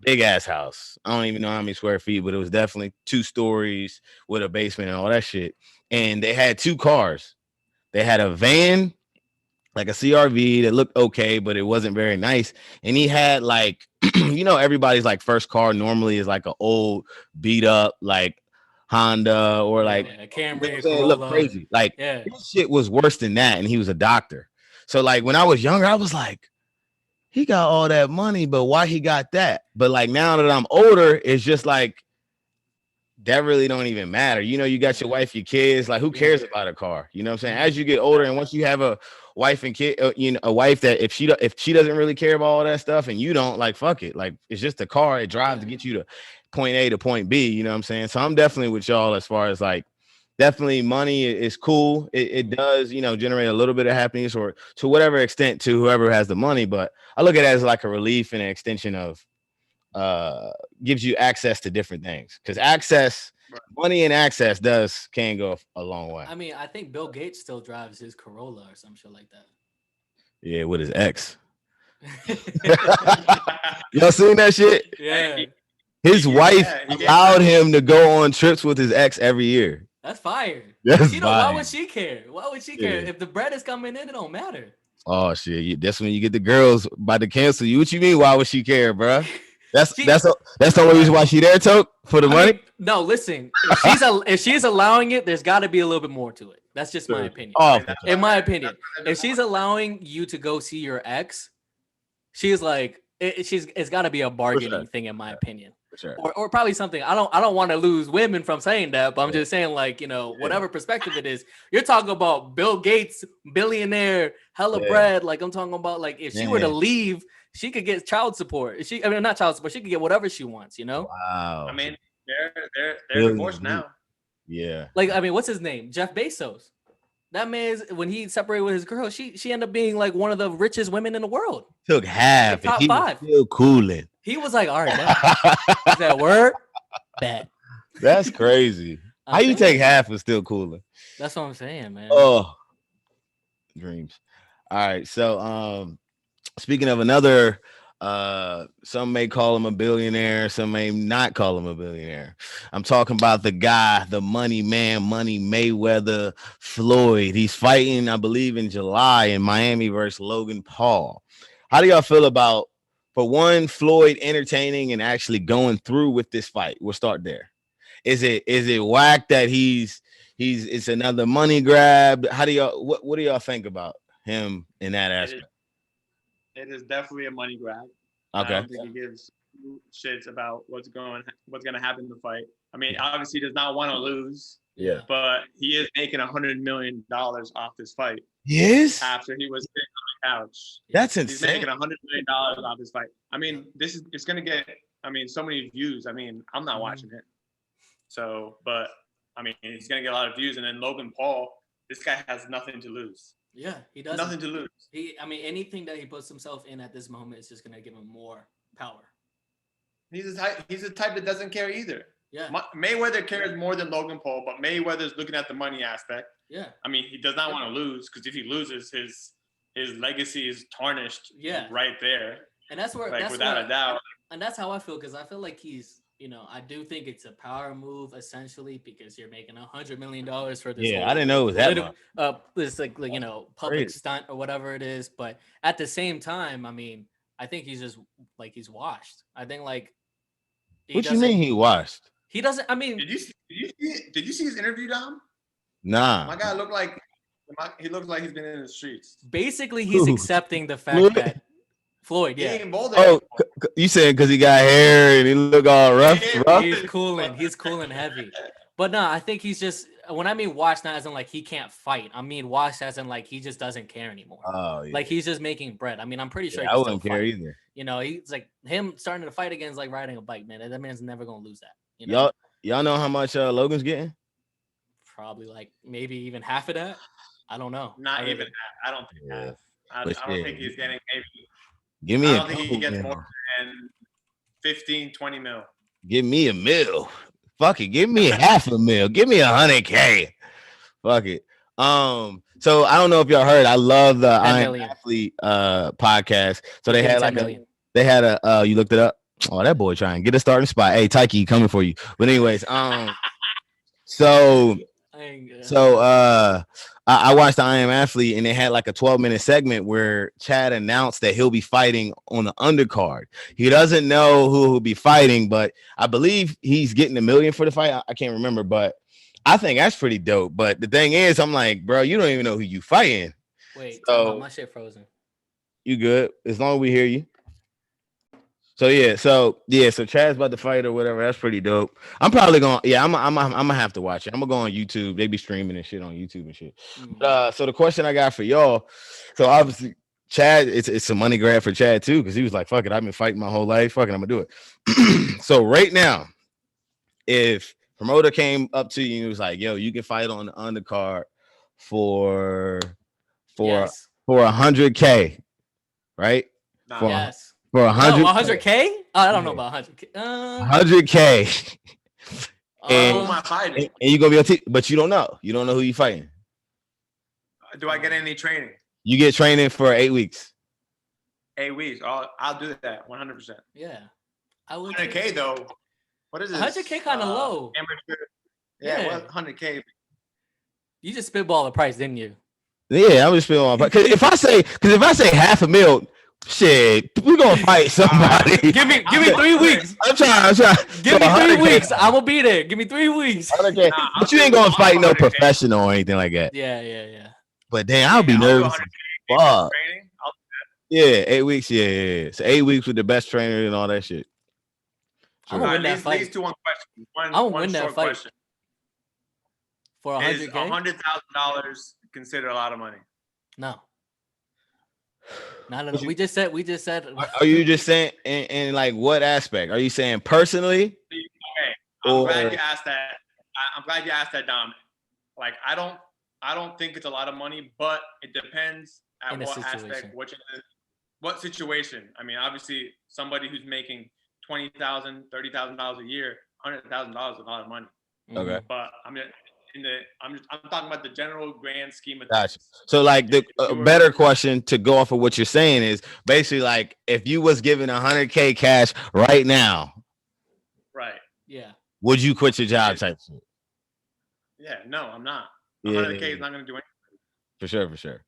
Speaker 3: big ass house. I don't even know how many square feet, but it was definitely 2 stories with a basement and all that shit. And they had 2 cars. They had a van, like a CRV that looked okay, but it wasn't very nice. And he had like, everybody's like first car normally is like an old beat up, like Honda or like
Speaker 2: a Camry.
Speaker 3: It looked crazy. Like this shit was worse than that. And he was a doctor. So like when I was younger, I was like, he got all that money, but why he got that? But like now that I'm older, it's just like that really don't even matter. You got your wife, your kids, like who cares about a car? You know what I'm saying? As you get older and once you have a wife and kid, a wife that if she doesn't really care about all that stuff and you don't, like fuck it. Like it's just a car, it drives to get you to point A to point B, you know what I'm saying? So I'm definitely with y'all as far as like definitely money is cool. It does, generate a little bit of happiness or to whatever extent to whoever has the money, but I look at it as like a relief and an extension of gives you access to different things because money and access can go a long way.
Speaker 2: I mean, I think Bill Gates still drives his Corolla or some shit like that.
Speaker 3: Yeah, with his ex. Y'all seen that shit?
Speaker 2: Yeah.
Speaker 3: His wife allowed him to go on trips with his ex every year.
Speaker 2: That's fire.
Speaker 3: That's fire.
Speaker 2: Why would she care? If the bread is coming in, it don't matter.
Speaker 3: Oh shit! That's when you get the girls about to cancel you. What you mean? Why would she care, bro? That's the only reason why she there, Toke, for the money.
Speaker 2: No, listen. If she's allowing it, there's got to be a little bit more to it. That's just my opinion. In my opinion, if she's allowing you to go see your ex, she's like, it's got to be a bargaining thing, in my opinion.
Speaker 3: Sure.
Speaker 2: Or probably something. I don't want to lose women from saying that, but I'm just saying, like, whatever perspective it is, you're talking about Bill Gates, billionaire, hella bread. Like I'm talking about, like if she were to leave, she could get child support. Not child support. She could get whatever she wants.
Speaker 3: Wow.
Speaker 1: I mean, they're divorced now.
Speaker 3: Yeah.
Speaker 2: Like I mean, what's his name? Jeff Bezos. That man's when he separated with his girl, she ended up being like one of the richest women in the world.
Speaker 3: Took half.
Speaker 2: Like, top 5.
Speaker 3: Was still cooling.
Speaker 2: He was like, all right, is that word? Bet.
Speaker 3: That's crazy. How you take half and still cooling?
Speaker 2: That's what I'm saying, man.
Speaker 3: Oh, dreams. All right. So, speaking of another Some may call him a billionaire, some may not call him a billionaire. I'm talking about the guy, the money man, Money Mayweather, Floyd. He's fighting, I believe, in July in Miami versus Logan Paul. How do y'all feel about, for one, Floyd entertaining and actually going through with this fight? We'll start there. Is it whack that it's another money grab? How do y'all what do y'all think about him in that aspect?
Speaker 1: It is definitely a money grab.
Speaker 3: Okay.
Speaker 1: I don't think he gives shits about what's going to happen in the fight. I mean, obviously he does not want to lose.
Speaker 3: Yeah.
Speaker 1: But he is making $100 million off this fight.
Speaker 3: Yes.
Speaker 1: After he was sitting on the couch.
Speaker 3: That's
Speaker 1: He's
Speaker 3: insane.
Speaker 1: making $100 million off this fight. I mean, it's gonna get, I mean, so many views. I mean, I'm not watching it. So, but I mean, he's gonna get a lot of views. And then Logan Paul, this guy has nothing to lose.
Speaker 2: Yeah, he does
Speaker 1: nothing to lose.
Speaker 2: I mean, anything that he puts himself in at this moment is just gonna give him more power.
Speaker 1: He's the type that doesn't care either.
Speaker 2: Yeah.
Speaker 1: Mayweather cares more than Logan Paul, but Mayweather's looking at the money aspect.
Speaker 2: Yeah.
Speaker 1: I mean, he does not want to lose, because if he loses, his legacy is tarnished.
Speaker 2: Yeah.
Speaker 1: Right there.
Speaker 2: And that's where,
Speaker 1: without a doubt.
Speaker 2: And that's how I feel, because I feel like he's, I do think it's a power move essentially, because you're making $100 million for this.
Speaker 3: Yeah, I didn't know it was that much.
Speaker 2: This public stunt or whatever it is. But at the same time, I mean, I think he's just he's washed. I think
Speaker 3: what you mean he washed?
Speaker 2: He doesn't. I mean,
Speaker 1: did you see his interview, Dom?
Speaker 3: Nah.
Speaker 1: My guy looked like he's been in the streets.
Speaker 2: Basically, he's accepting the fact that Floyd,
Speaker 1: He
Speaker 2: yeah.
Speaker 1: ain't bold
Speaker 3: Oh, you said because he got hair and he look all rough?
Speaker 2: He's cooling. He's cooling heavy. But no, I think he's just, when I mean washed, not as in he can't fight. I mean washed as in he just doesn't care anymore.
Speaker 3: Oh, yeah.
Speaker 2: He's just making bread. I mean, I'm pretty sure
Speaker 3: I wouldn't care either.
Speaker 2: He's him starting to fight again is like riding a bike, man. That man's never gonna lose that.
Speaker 3: Y'all know how much Logan's getting?
Speaker 2: Probably maybe even half of that. I don't know.
Speaker 1: Not even that. I don't think half. I don't think he's getting maybe. I don't think he gets more than 15, 20 mil.
Speaker 3: Give me $1 million. Fuck it. Give me $500,000. Give me $100K. Fuck it. So I don't know if y'all heard. I love the I Am Athlete podcast. So they had you looked it up. Oh, that boy trying to get a starting spot. Hey, Tyke, coming for you. But anyways, so I watched the I Am Athlete, and they had a 12-minute segment where Chad announced that he'll be fighting on the undercard. He doesn't know who he'll be fighting, but I believe he's getting $1 million for the fight. I can't remember, but I think that's pretty dope. But the thing is, I'm like, bro, you don't even know who you fighting.
Speaker 2: Wait, so, my shit frozen.
Speaker 3: You good? As long as we hear you. So Chad's about to fight or whatever. That's pretty dope. I'm probably going. Yeah, I'm gonna have to watch it. I'm gonna go on YouTube. They be streaming and shit on YouTube and shit. So the question I got for y'all. So obviously, Chad, it's a money grab for Chad too, because he was like, "Fuck it, I've been fighting my whole life. Fuck it, I'm gonna do it." So right now, if promoter came up to you and was like, "Yo, you can fight on the undercard for 100K, right?"
Speaker 2: Yes.
Speaker 3: For
Speaker 2: 100K? I don't know about 100K.
Speaker 3: 100K. And you're gonna be on TV, but you don't know. You don't know who you're fighting.
Speaker 1: Do I get any training?
Speaker 3: You get training for 8 weeks.
Speaker 1: 8 weeks. I'll do that 100%.
Speaker 2: Yeah. I would.
Speaker 1: 100K though. What is this?
Speaker 2: 100K kind of low.
Speaker 1: Amateur. Yeah. What 100K?
Speaker 2: You just spitball the price, didn't you?
Speaker 3: Yeah, I'm just spitballing. Because if I say $500,000. Shit, we're gonna fight somebody.
Speaker 2: Give me 3 weeks.
Speaker 3: I'm trying.
Speaker 2: Give me 3 weeks. I will be there. Give me 3 weeks.
Speaker 3: Okay. But you ain't gonna fight no professional or anything like that.
Speaker 2: Yeah.
Speaker 3: But damn, I'll be nervous. Fuck. Yeah, 8 weeks. Yeah. So 8 weeks with the best trainer and all that shit.
Speaker 2: I'm gonna win that fight.
Speaker 1: Leads to one question.
Speaker 2: I'm gonna win that fight.
Speaker 1: Question.
Speaker 2: For $100K?
Speaker 1: Is $100,000 considered a lot of money?
Speaker 2: No. Not enough. We just said.
Speaker 3: Are you just saying in what aspect? Are you saying personally?
Speaker 1: Okay, I'm glad you asked that. I'm glad you asked that, Dom. I don't think it's a lot of money, but it depends at what aspect, what situation. I mean, obviously, somebody who's making $20,000, $30,000 a year, $100,000 is a lot of money.
Speaker 3: Okay.
Speaker 1: But I mean, I'm talking about the general grand scheme of
Speaker 3: Gotcha.
Speaker 1: things.
Speaker 3: So like the better question to go off of what you're saying is basically like if you was given $100K cash right now,
Speaker 1: right?
Speaker 2: Yeah.
Speaker 3: Would you quit your job type shit?
Speaker 1: Yeah, no, I'm not.
Speaker 3: Yeah.
Speaker 1: 100K is not going to do anything.
Speaker 3: For sure.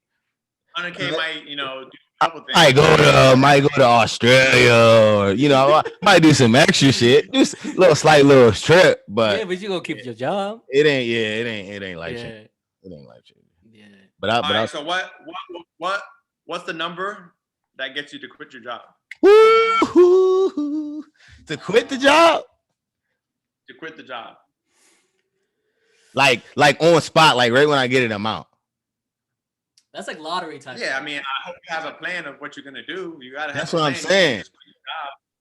Speaker 1: 100K might, do a couple things.
Speaker 3: Might go to Australia, or I might do some extra shit, just a slight little trip. But
Speaker 2: yeah, but you gonna keep your job.
Speaker 3: It ain't life changing. It ain't life changing.
Speaker 2: Yeah.
Speaker 1: But so what's the number that gets you to quit your job?
Speaker 3: Woo-hoo-hoo. To quit the job?
Speaker 1: To quit the job.
Speaker 3: Like on spot, like right when I get it, I'm out.
Speaker 2: That's like lottery type.
Speaker 1: Yeah, I mean, I hope you have a plan of what you're gonna do. You gotta have.
Speaker 3: That's what I'm saying.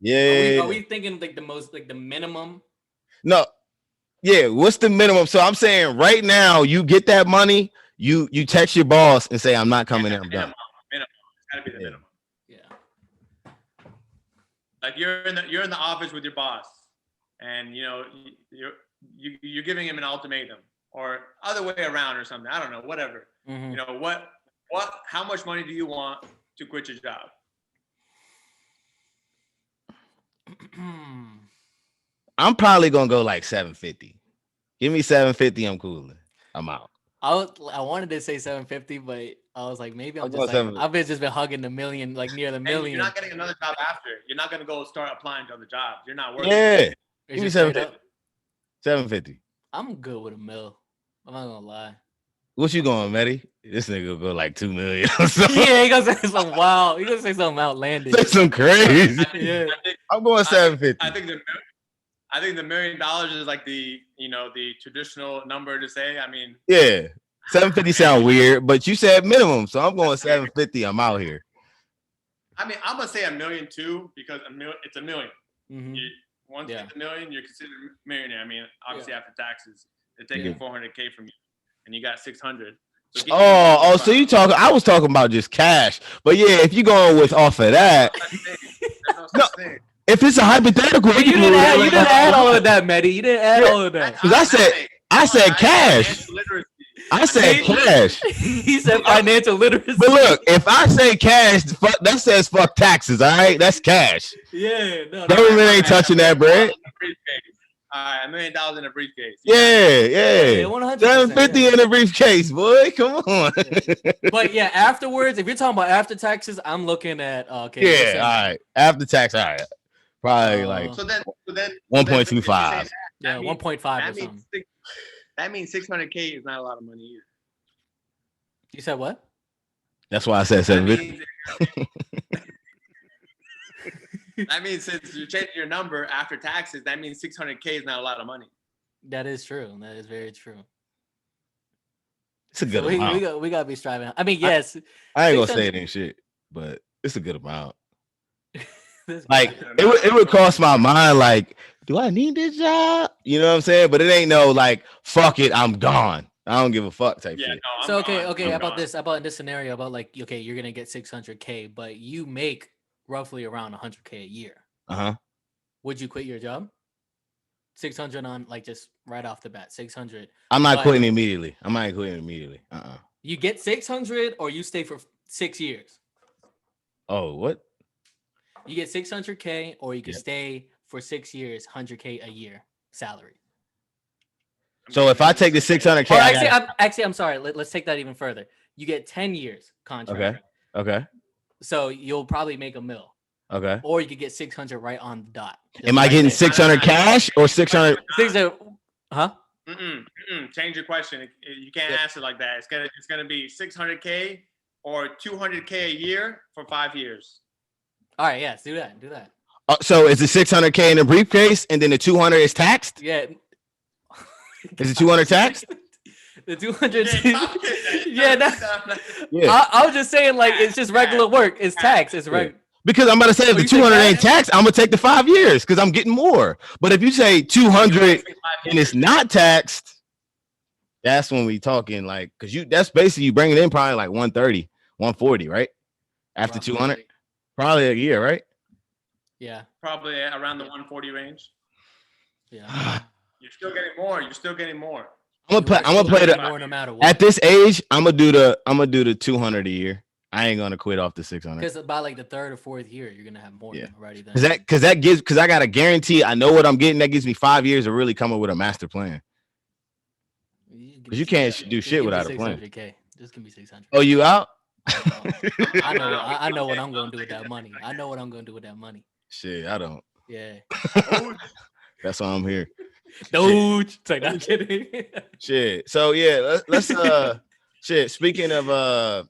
Speaker 3: Yeah.
Speaker 2: Are we thinking like the most, like the minimum?
Speaker 3: No. Yeah. What's the minimum? So I'm saying right now, you get that money, you text your boss and say, I'm not coming in. I'm done.
Speaker 1: Minimum. It's gotta be the minimum.
Speaker 2: Yeah.
Speaker 1: Like you're in the office with your boss, and you're giving him an ultimatum, or other way around or something. I don't know. Whatever.
Speaker 2: Mm-hmm.
Speaker 1: How much money do you want to quit your job?
Speaker 3: I'm probably gonna go like 750. Give me 750. I'm cool. I'm out.
Speaker 2: I wanted to say 750, but I was like, maybe I've just been hugging the million, like near the million.
Speaker 1: And you're not getting another job after. You're not gonna go start applying to other jobs. You're not working.
Speaker 3: Yeah. Give me 750. 750.
Speaker 2: I'm good with a mil. I'm not gonna lie.
Speaker 3: What you going, Matty? This nigga will go like 2 million.
Speaker 2: Yeah, he gonna say something wild. He gonna say something outlandish.
Speaker 3: Say some crazy.
Speaker 2: Yeah.
Speaker 3: I'm going 750.
Speaker 1: I think the $1 million is like the traditional number to say. I mean,
Speaker 3: yeah, 750 sound weird, but you said minimum, so I'm going 750. I'm out here.
Speaker 1: I mean, I'm gonna say $1 million too because it's $1 million.
Speaker 2: Mm-hmm.
Speaker 1: Once you get the $1 million, you're considered a millionaire. I mean, obviously after taxes, they're taking $400K from you, and you got $600. So
Speaker 3: so you talking? I was talking about just cash, but yeah, if you're going with off of that, no. If it's a hypothetical,
Speaker 2: you didn't add all of that, Mehdi. You didn't add all of that.
Speaker 3: Because I said cash. I said cash.
Speaker 2: He said financial literacy.
Speaker 3: But look, if I say cash, that says fuck taxes. All right, that's cash.
Speaker 2: Yeah, no.
Speaker 3: Government ain't touching that bread.
Speaker 1: All right, $1 million in a briefcase.
Speaker 3: Yeah.
Speaker 2: 100%,
Speaker 3: 750 in a briefcase, boy. Come on.
Speaker 2: But yeah, afterwards, if you're talking about after taxes, I'm looking at
Speaker 3: okay. Yeah, all right. After tax, all right. Probably like
Speaker 1: so then
Speaker 3: 1.25.
Speaker 2: Yeah, 1.5 or something.
Speaker 1: That means 600K is not a lot of money either.
Speaker 2: You said what?
Speaker 3: That's why I said 750.
Speaker 1: That means since you're changing your number after taxes, that means 600K is not a lot of money.
Speaker 2: That is true. That is very true.
Speaker 3: It's a good amount.
Speaker 2: We gotta be striving. I mean, yes.
Speaker 3: I ain't gonna say it ain't shit, but it's a good amount. Like it would cross my mind, like, do I need this job? You know what I'm saying? But it ain't no like, fuck it, I'm gone. I don't give a fuck type shit.
Speaker 1: No,
Speaker 2: so okay, about this scenario, about like, okay, you're gonna get 600K, but you make roughly around 100K a year. Would you quit your job? 600 on like just right off the bat, 600.
Speaker 3: I'm not quitting immediately. You
Speaker 2: get 600 or you stay for 6 years.
Speaker 3: Oh, what?
Speaker 2: You get 600K or you can stay for 6 years, 100K a year salary.
Speaker 3: So if I take the 600K,
Speaker 2: actually, I'm sorry. Let's take that even further. You get 10 years contract.
Speaker 3: Okay.
Speaker 2: So you'll probably make $1 million.
Speaker 3: Okay.
Speaker 2: Or you could get 600 right on the dot.
Speaker 3: Am I getting 600 cash or 600?
Speaker 2: 600? Huh?
Speaker 1: Change your question. You can't answer like that. It's gonna be 600K or 200K a year for 5 years.
Speaker 2: All right. Yes. Do that.
Speaker 3: So is the 600K in a briefcase and then the 200 is taxed?
Speaker 2: Yeah.
Speaker 3: Is the 200 taxed?
Speaker 2: The 200. I was just saying, like, it's just regular work. It's tax. It's regular.
Speaker 3: Because I'm about to say if the 200 ain't taxed, I'm gonna take the 5 years because I'm getting more. But if you say 200 and it's not taxed, that's when we talking like, because that's basically you bring it in probably like 130, 140, right? After 200, probably a year, right?
Speaker 2: Yeah,
Speaker 1: probably around the 140 range.
Speaker 2: Yeah,
Speaker 1: You're still getting more.
Speaker 3: I'm gonna play the
Speaker 2: more no matter what.
Speaker 3: At this age, I'm gonna do the 200 a year. I ain't gonna quit off the 600.
Speaker 2: Because by like the third or fourth year, you're gonna have more already. Then
Speaker 3: Because I got a guarantee. I know what I'm getting. That gives me 5 years of really coming with a master plan. Because you can't do shit without a plan.
Speaker 2: Just give me 600.
Speaker 3: Oh, you out?
Speaker 2: I know what I'm gonna do with that money. I know what I'm gonna do with that money.
Speaker 3: Shit, I don't.
Speaker 2: Yeah.
Speaker 3: That's why I'm here.
Speaker 2: Doge. It's like, not kidding.
Speaker 3: Shit. So yeah, let's shit. Speaking of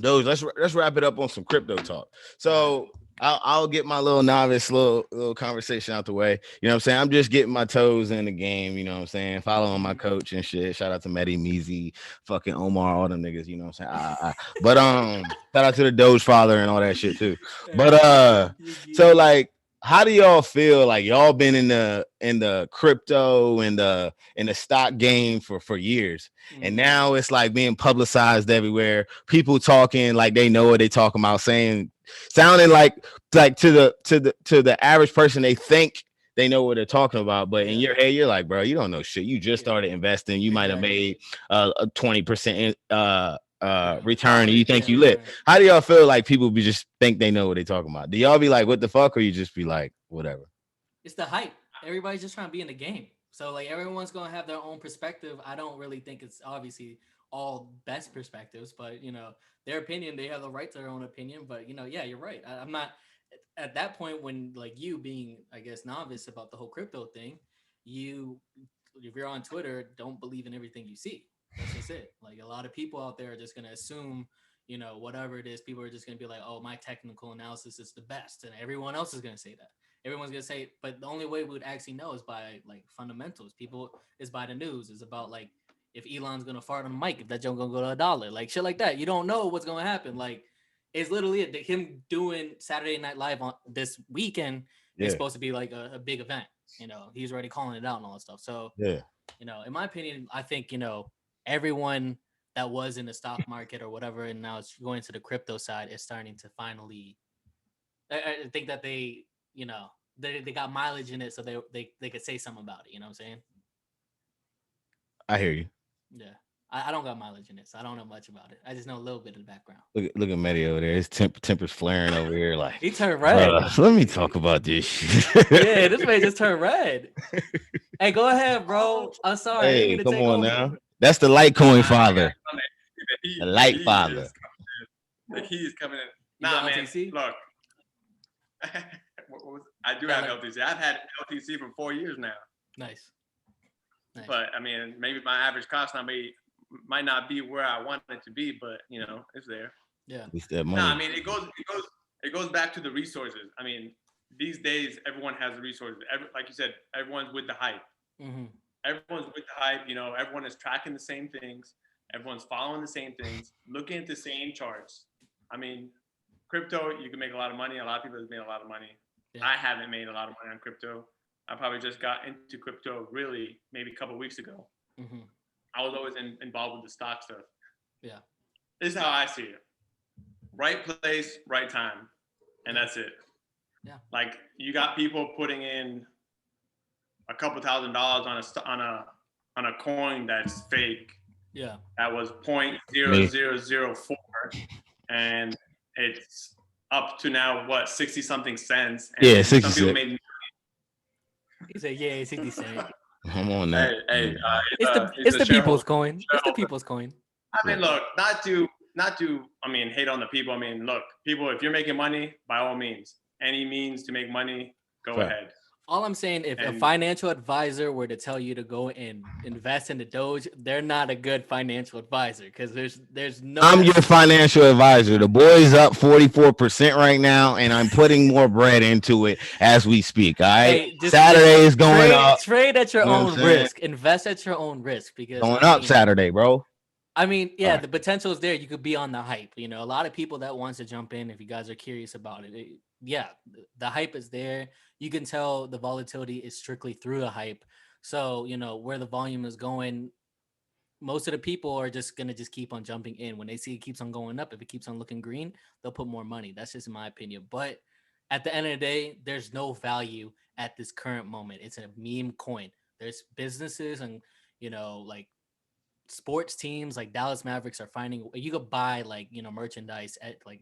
Speaker 3: Doge, let's wrap it up on some crypto talk. So I'll get my little novice little conversation out the way. You know what I'm saying? I'm just getting my toes in the game, you know what I'm saying? Following my coach and shit. Shout out to Mehdi, Meezy, fucking Omar, all them niggas, you know what I'm saying? But shout out to the Doge father and all that shit too. But so like, how do y'all feel like y'all been in the crypto and the stock game for years, and now it's like being publicized everywhere, people talking like they know what they talking about, sounding like to the average person they think they know what they're talking about, but in your head you're like, bro, you don't know shit. You just started investing. You might have made a 20% return, and you think you lit. How do y'all feel like people just think they know what they talking about? Do y'all be like, what the fuck, or you just be like, whatever?
Speaker 2: It's the hype. Everybody's just trying to be in the game. So like everyone's gonna have their own perspective. I don't really think it's obviously all best perspectives, but you know, their opinion, they have the right to their own opinion. But you know, yeah, you're right. I'm not at that point when like you being, I guess, novice about the whole crypto thing, if you're on Twitter, don't believe in everything you see. That's just it. Like a lot of people out there are just gonna assume, you know, whatever it is, people are just gonna be like, oh, my technical analysis is the best, and everyone else is gonna say that. Everyone's gonna say, but the only way we would actually know is by like fundamentals. People is by the news. It's about like if Elon's gonna fart on the mic, if that joke gonna go to $1, like shit like that. You don't know what's gonna happen. Like it's literally him doing Saturday Night Live on this weekend is supposed to be like a big event. You know, he's already calling it out and all that stuff. So you know, in my opinion, I think, you know, everyone that was in the stock market or whatever, and now it's going to the crypto side, is starting to finally. I think that they, you know, they got mileage in it, so they could say something about it. You know what I'm saying?
Speaker 3: I hear you.
Speaker 2: Yeah, I don't got mileage in it, so I don't know much about it. I just know a little bit of the background.
Speaker 3: Look at Mehdi over there. His temper's flaring over here. Like
Speaker 2: he turned red.
Speaker 3: Let me talk about this shit.
Speaker 2: Yeah, this man just turned red. Hey, go ahead, bro. I'm sorry.
Speaker 3: Hey, come on now. That's the Litecoin father. The light father.
Speaker 1: The key is coming in. Nah, man. LTC? Look. I do have LTC. I've had LTC for 4 years now.
Speaker 2: Nice.
Speaker 1: But I mean, maybe my average cost might not be where I want it to be, but you know, it's there.
Speaker 2: Yeah.
Speaker 3: It's that money.
Speaker 1: No, I mean, it goes back to the resources. I mean, these days everyone has the resources. Like you said, everyone's with the hype.
Speaker 2: Mm-hmm.
Speaker 1: Everyone's with the hype. You know, everyone is tracking the same things. Everyone's following the same things, looking at the same charts. I mean, crypto, you can make a lot of money. A lot of people have made a lot of money. Yeah. I haven't made a lot of money on crypto. I probably just got into crypto really maybe a couple of weeks ago.
Speaker 2: Mm-hmm.
Speaker 1: I was always involved with the stock stuff.
Speaker 2: Yeah.
Speaker 1: This is how I see it. Right place, right time. And that's it.
Speaker 2: Yeah. Like
Speaker 1: you got people putting in a couple $1,000s on a coin that's fake.
Speaker 2: Yeah.
Speaker 1: That was 0.0004 and it's up to now what 60 something cents. And
Speaker 3: yeah, 60
Speaker 1: some people made.
Speaker 2: He said, "Yeah, 60 cents."
Speaker 3: Come on now.
Speaker 1: Hey,
Speaker 2: it's the people's coin. It's the people's coin.
Speaker 1: I mean, look, not to. I mean, hate on the people. I mean, look, people. If you're making money, by all means, any means to make money, go ahead.
Speaker 2: All I'm saying, if a financial advisor were to tell you to go and invest in the Doge, they're not a good financial advisor because there's no.
Speaker 3: I'm your financial advisor. The boy's up 44% right now, and I'm putting more bread into it as we speak. All right, hey, Saturday is going up.
Speaker 2: Trade at your own risk. Invest at your own risk because
Speaker 3: going up Saturday, bro.
Speaker 2: I mean, yeah, the potential is there. You could be on the hype. You know, a lot of people that wants to jump in. If you guys are curious about it, yeah, the hype is there. You can tell the volatility is strictly through the hype. So, you know, where the volume is going, most of the people are just going to just keep on jumping in. When they see it keeps on going up, if it keeps on looking green, they'll put more money. That's just my opinion. But at the end of the day, there's no value at this current moment. It's a meme coin. There's businesses and, you know, like sports teams like Dallas Mavericks are finding you could buy like merchandise at like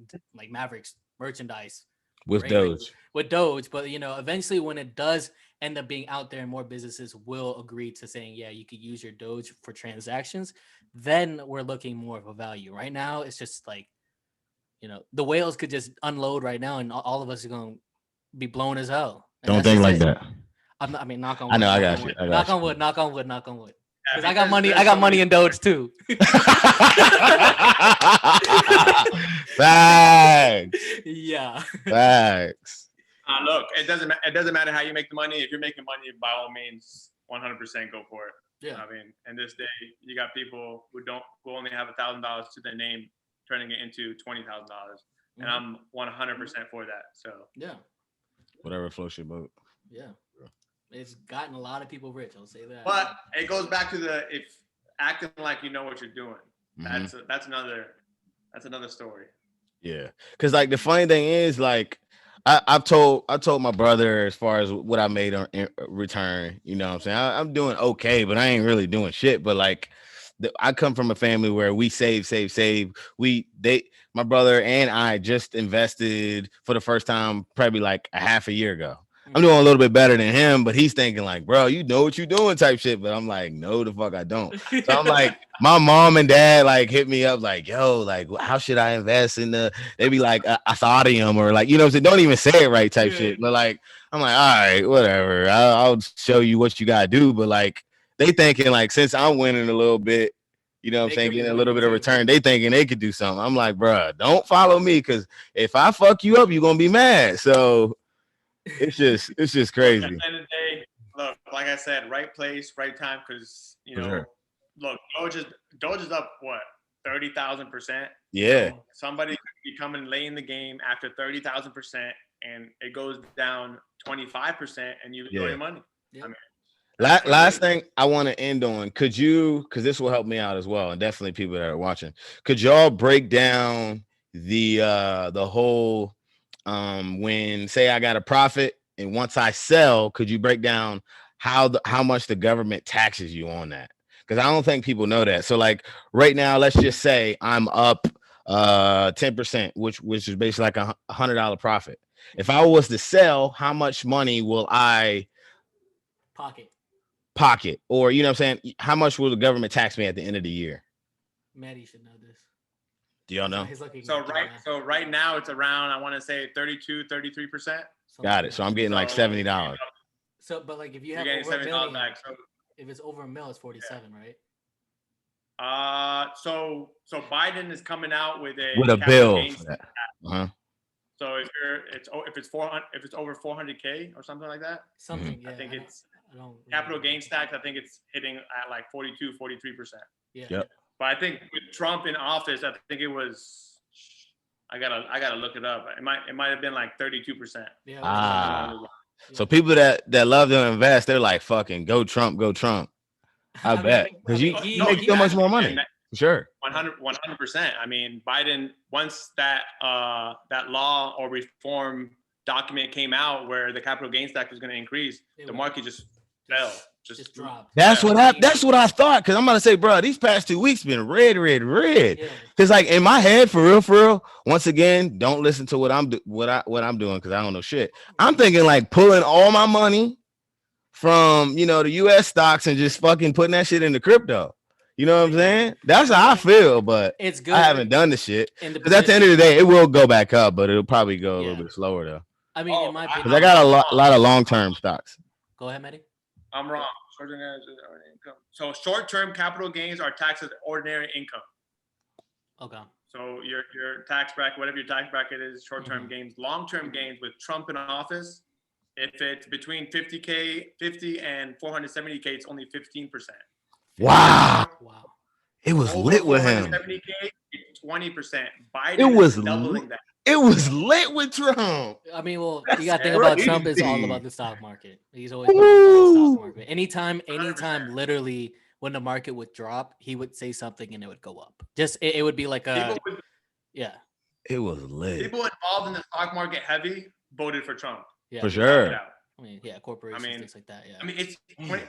Speaker 2: Mavericks merchandise
Speaker 3: with
Speaker 2: right?
Speaker 3: Doge.
Speaker 2: With Doge, but eventually when it does end up being out there and more businesses will agree to saying, yeah, you could use your Doge for transactions, then we're looking more of a value. Right now, it's just like, the whales could just unload right now and all of us are going to be blown as hell. And
Speaker 3: Don't think like that.
Speaker 2: I mean, knock on wood.
Speaker 3: I know, I got
Speaker 2: you.
Speaker 3: you.
Speaker 2: Knock on wood, knock on wood, knock on wood.
Speaker 1: Yeah,
Speaker 2: Because I got money. I got money in Doge too.
Speaker 3: Facts.
Speaker 2: Yeah.
Speaker 3: Facts.
Speaker 1: Look, it doesn't matter how you make the money. If you're making money, by all means, 100% go for it.
Speaker 2: Yeah.
Speaker 1: I mean, in this day, you got people who only have $1,000 to their name, turning it into $20,000, and I'm 100% for that. So
Speaker 2: yeah.
Speaker 3: Whatever floats your boat.
Speaker 2: Yeah. It's gotten a lot of people rich. I'll say that.
Speaker 1: But it goes back to if acting like you know what you're doing. That's another story.
Speaker 3: Yeah, because like the funny thing is, like I told my brother as far as what I made on return. You know what I'm saying? I'm doing okay, but I ain't really doing shit. But like, I come from a family where we save. My brother and I just invested for the first time probably like a half a year ago. I'm doing a little bit better than him, but he's thinking like, bro, you know what you're doing type shit. But I'm like, no, the fuck I don't. So I'm like, my mom and dad like hit me up like, yo, like, how should I invest in they be like, Ethereum or like, so don't even say it right type shit. But like, I'm like, all right, whatever. I'll show you what you got to do. But like, they thinking like, since I'm winning a little bit, you know what I'm saying, getting a little bit of return, they thinking they could do something. I'm like, bro, don't follow me. Cause if I fuck you up, you're going to be mad. So it's just crazy.
Speaker 1: At the end of the day, look, like I said, right place, right time. Because look, Doge is up what 30,000%.
Speaker 3: Yeah.
Speaker 1: Somebody could be coming late in the game after 30,000%, and it goes down 25%, and you enjoy your money. Yeah. I mean,
Speaker 3: last thing I want to end on, could you? Because this will help me out as well, and definitely people that are watching. Could y'all break down the whole? When say I got a profit and once I sell, could you break down how much the government taxes you on that? Because I don't think people know that. So like right now, let's just say I'm up 10%, which is basically like $100 profit. If I was to sell, how much money will I pocket? Or what I'm saying, how much will the government tax me at the end of the year?
Speaker 2: Maddie should know this.
Speaker 3: Do y'all know?
Speaker 1: So right now it's around, I want to say 32-33%.
Speaker 3: Got it. So I'm getting like $70.
Speaker 2: So, but like if you have over $1 million, back, if it's over $1 million, it's 47, right?
Speaker 1: So Biden is coming out with
Speaker 3: a bill for that.
Speaker 1: So if it's over 400K or something like that,
Speaker 2: yeah.
Speaker 1: I think capital gains tax. I think it's hitting at like 42-43%.
Speaker 2: Yeah.
Speaker 3: Yep.
Speaker 1: But I think with Trump in office, I think it was. I gotta look it up. It might have been like 32%.
Speaker 2: Yeah.
Speaker 3: So people that love to invest, they're like, "Fucking go Trump, go Trump." I bet because you make so much more money. Sure.
Speaker 1: 100%. I mean, Biden, once that law or reform document came out where the capital gains tax was going to increase, the market just fell. Just dropped.
Speaker 3: That's what I thought. Cause I'm about to say, bro, these past 2 weeks been red.
Speaker 2: Yeah.
Speaker 3: Cause like in my head, for real. Once again, don't listen to what I'm doing because I don't know shit. I'm thinking like pulling all my money from the U.S. stocks and just fucking putting that shit into crypto. You know what I'm saying? That's how I feel, but
Speaker 2: it's good.
Speaker 3: I haven't done the shit. Because at the end of the day, it will go back up, but it'll probably go a little bit slower though.
Speaker 2: I mean, in my opinion,
Speaker 3: because I got a lot of long-term stocks.
Speaker 2: Go ahead, Maddie.
Speaker 1: I'm wrong. So short-term capital gains are taxed as ordinary income.
Speaker 2: Okay.
Speaker 1: So your tax bracket, whatever your tax bracket is, short-term gains. Long-term gains with Trump in office, if it's between 50 and 470K, it's only 15%.
Speaker 3: Wow. It was lit with him.
Speaker 1: 470K, it's 20%. Biden
Speaker 3: it was
Speaker 1: doubling that.
Speaker 3: It was lit with Trump.
Speaker 2: I mean, well, you got to think about Trump is all about the stock market. He's always about the stock market. Anytime,
Speaker 1: 100%.
Speaker 2: literally, when the market would drop, he would say something and it would go up. Just it would be like a
Speaker 3: It was lit.
Speaker 1: People involved in the stock market heavy voted for Trump.
Speaker 2: Yeah,
Speaker 3: for sure.
Speaker 2: I mean, corporations, things like that. Yeah.
Speaker 1: I mean, it's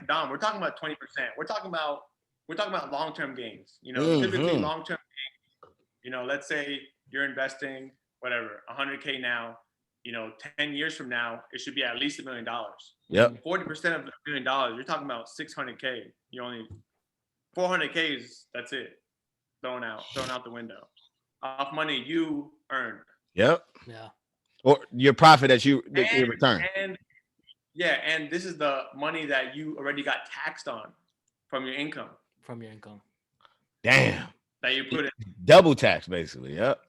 Speaker 1: Dom. We're talking about 20%. We're talking about we're talking about long-term gains. You know, typically long-term gains, you know, let's say you're investing whatever, 100K now, you know, 10 years from now, it should be at least $1 million.
Speaker 3: Yep.
Speaker 1: 40% of $1 million, you're talking about 600K. You only 400K is, that's it. Thrown out the window. Off money you earned.
Speaker 3: Yep.
Speaker 2: Yeah.
Speaker 3: Or your profit that you return.
Speaker 1: And this is the money that you already got taxed on from your income.
Speaker 3: Damn.
Speaker 1: That you put in.
Speaker 3: Double tax, basically. Yep.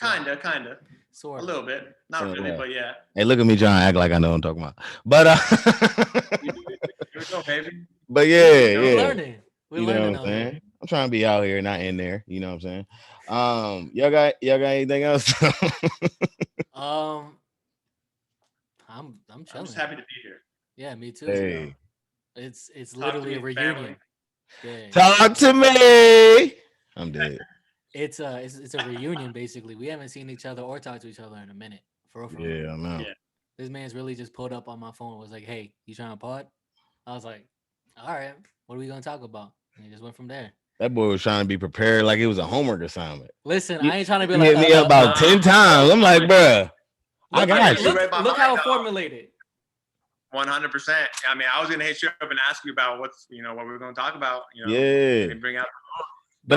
Speaker 1: Kinda.
Speaker 2: Sort
Speaker 1: a
Speaker 2: of.
Speaker 1: little bit. Not really, but yeah.
Speaker 3: Hey, look at me trying to act like I know what I'm talking about. But
Speaker 1: Here we go, baby.
Speaker 3: But yeah.
Speaker 2: We're learning.
Speaker 3: You know what I'm saying? I'm trying to be out here, not in there. You know what I'm saying? Y'all got anything else?
Speaker 2: I'm chilling.
Speaker 1: I'm just happy to be here.
Speaker 2: Yeah, me too.
Speaker 3: Hey.
Speaker 2: It's literally a reunion. Yeah.
Speaker 3: Talk to me. I'm dead.
Speaker 2: It's a reunion basically. We haven't seen each other or talked to each other in a minute. For real.
Speaker 3: Yeah, I know.
Speaker 1: Yeah.
Speaker 2: This man's really just pulled up on my phone and was like, "Hey, you trying to pod?" I was like, "All right, what are we gonna talk about?" And he just went from there.
Speaker 3: That boy was trying to be prepared like it was a homework assignment.
Speaker 2: Listen, I ain't trying to be
Speaker 3: He
Speaker 2: like
Speaker 3: hit me up about 10 times. I'm like, bruh, I got you.
Speaker 2: Look how it formulated.
Speaker 1: 100%. I mean, I was gonna hit you up and ask you about what we're gonna talk about. You know,
Speaker 3: yeah.
Speaker 1: And bring out.
Speaker 3: But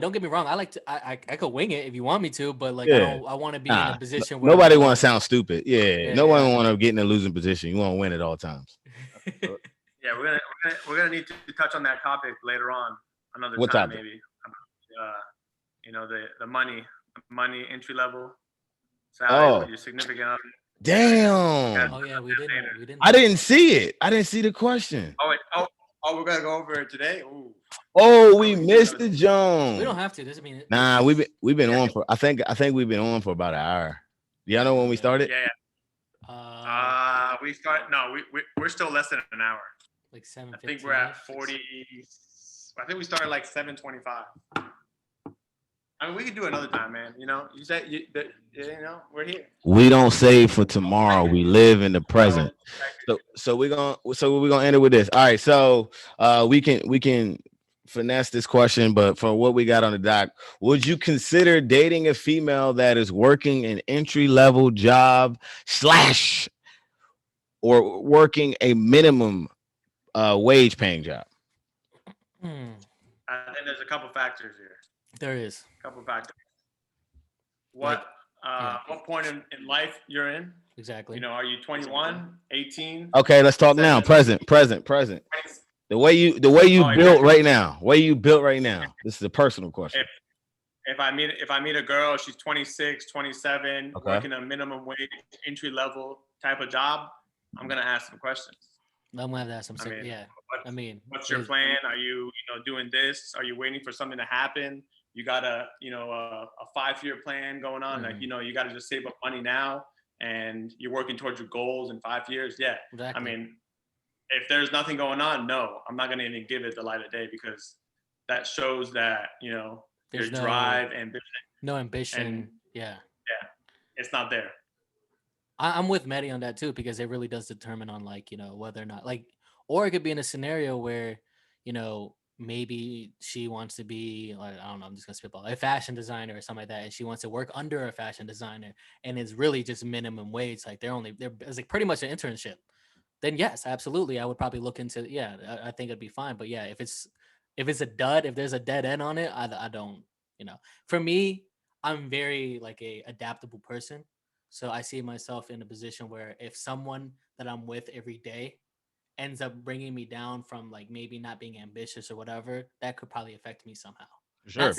Speaker 2: don't get me wrong. I like to. I could wing it if you want me to, but like I want to be in a position where
Speaker 3: nobody want to sound stupid. No one want to get in a losing position. You want to win at all times.
Speaker 1: Yeah, we're gonna need to touch on that topic later on another
Speaker 3: what
Speaker 1: time
Speaker 3: topic?
Speaker 1: maybe. The money entry level salary with your significant other.
Speaker 3: Damn.
Speaker 2: Oh yeah, we didn't.
Speaker 3: I didn't see it. I didn't see the question.
Speaker 1: Oh, we're gonna go over it today. Ooh.
Speaker 3: Oh, we missed the Jones.
Speaker 2: We don't have to. Doesn't mean.
Speaker 3: Nah, we've been on for. I think we've been on for about an hour. Y'all know when we started?
Speaker 1: Yeah. We start. No, we're still less than an hour.
Speaker 2: Like 7.
Speaker 1: I think we're at 40. I think we started like 7:25. I mean, we could do another time, man. You know, you said we're here.
Speaker 3: We don't save for tomorrow. We live in the present. So we're gonna end it with this. All right. So we can finesse this question, but for what we got on the doc, would you consider dating a female that is working an entry-level job / or working a minimum wage paying job?
Speaker 1: I think there's a couple factors here.
Speaker 2: There is
Speaker 1: a couple factors. What point in life you're in?
Speaker 2: Exactly.
Speaker 1: You know, are you 21, 18?
Speaker 3: Okay, let's talk now. Present. The way you built right now. This is a personal question.
Speaker 1: If I meet a girl, she's 26, 27, working a minimum wage, entry level type of job, I'm gonna ask some questions.
Speaker 2: I'm gonna have to ask some.
Speaker 1: What's your plan? Are you doing this? Are you waiting for something to happen? You got a 5-year plan going on. Like, you got to just save up money now and you're working towards your goals in 5 years. Yeah. Exactly. I mean, if there's nothing going on, no, I'm not going to even give it the light of day, because that shows that, there's your drive and
Speaker 2: no ambition. Yeah.
Speaker 1: It's not there.
Speaker 2: I'm with Maddie on that too, because it really does determine on whether or not or it could be in a scenario where, maybe she wants to be, like, I don't know, I'm just gonna spitball, a fashion designer or something like that, and she wants to work under a fashion designer, and it's really just minimum wage, like it's like pretty much an internship. Then yes, absolutely, I would probably look into. I think it'd be fine. But yeah, if it's a dud, if there's a dead end on it, I don't. For me, I'm very like a adaptable person, so I see myself in a position where if someone that I'm with every day ends up bringing me down from like maybe not being ambitious or whatever, that could probably affect me somehow.
Speaker 3: Sure,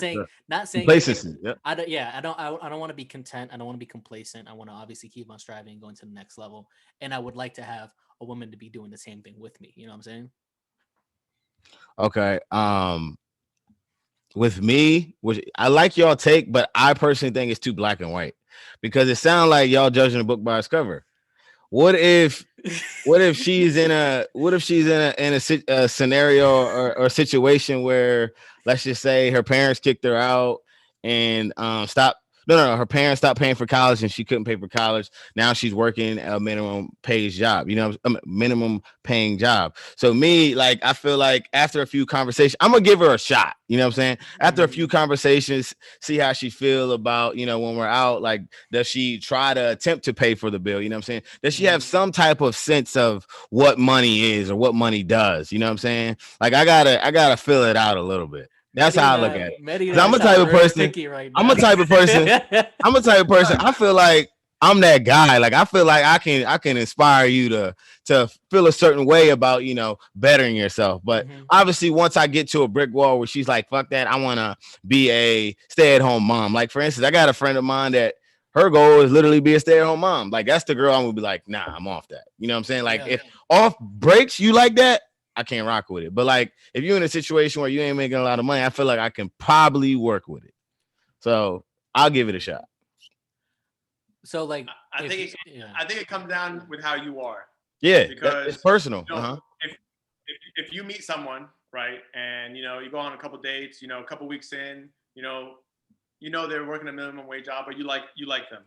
Speaker 2: not saying
Speaker 3: complacency.
Speaker 2: I don't want to be content. I don't want to be complacent. I want to obviously keep on striving and going to the next level. And I would like to have a woman to be doing the same thing with me. You know what I'm saying?
Speaker 3: Okay. With me, which I like y'all take, but I personally think it's too black and white, because it sounds like y'all judging a book by its cover. What if she's in a scenario or situation where, let's just say, her parents kicked her out and stopped No. Her parents stopped paying for college, and she couldn't pay for college. Now she's working a minimum pays job. Minimum paying job. So me, like, I feel like after a few conversations, I'm gonna give her a shot. You know what I'm saying? After a few conversations, see how she feel about, when we're out. Like, does she try to attempt to pay for the bill? You know what I'm saying? Does she have some type of sense of what money is or what money does? You know what I'm saying? Like, I gotta fill it out a little bit. That's how I look at it. I'm a type of person. I'm a type of person. I feel like I'm that guy. Like, I feel like I can inspire you to feel a certain way about, bettering yourself. But obviously, once I get to a brick wall where she's like, fuck that, I want to be a stay-at-home mom. Like, for instance, I got a friend of mine that her goal is literally be a stay-at-home mom. Like, that's the girl I'm gonna be like, nah, I'm off that. You know what I'm saying? Like, if off breaks you like that, I can't rock with it. But like, if you're in a situation where you ain't making a lot of money, I feel like I can probably work with it. So I'll give it a shot.
Speaker 2: So like,
Speaker 1: I think it comes down with how you are.
Speaker 3: Yeah,
Speaker 1: because
Speaker 3: it's personal.
Speaker 1: If you meet someone, right, and you go on a couple dates, a couple weeks in, they're working a minimum wage job, but you like them.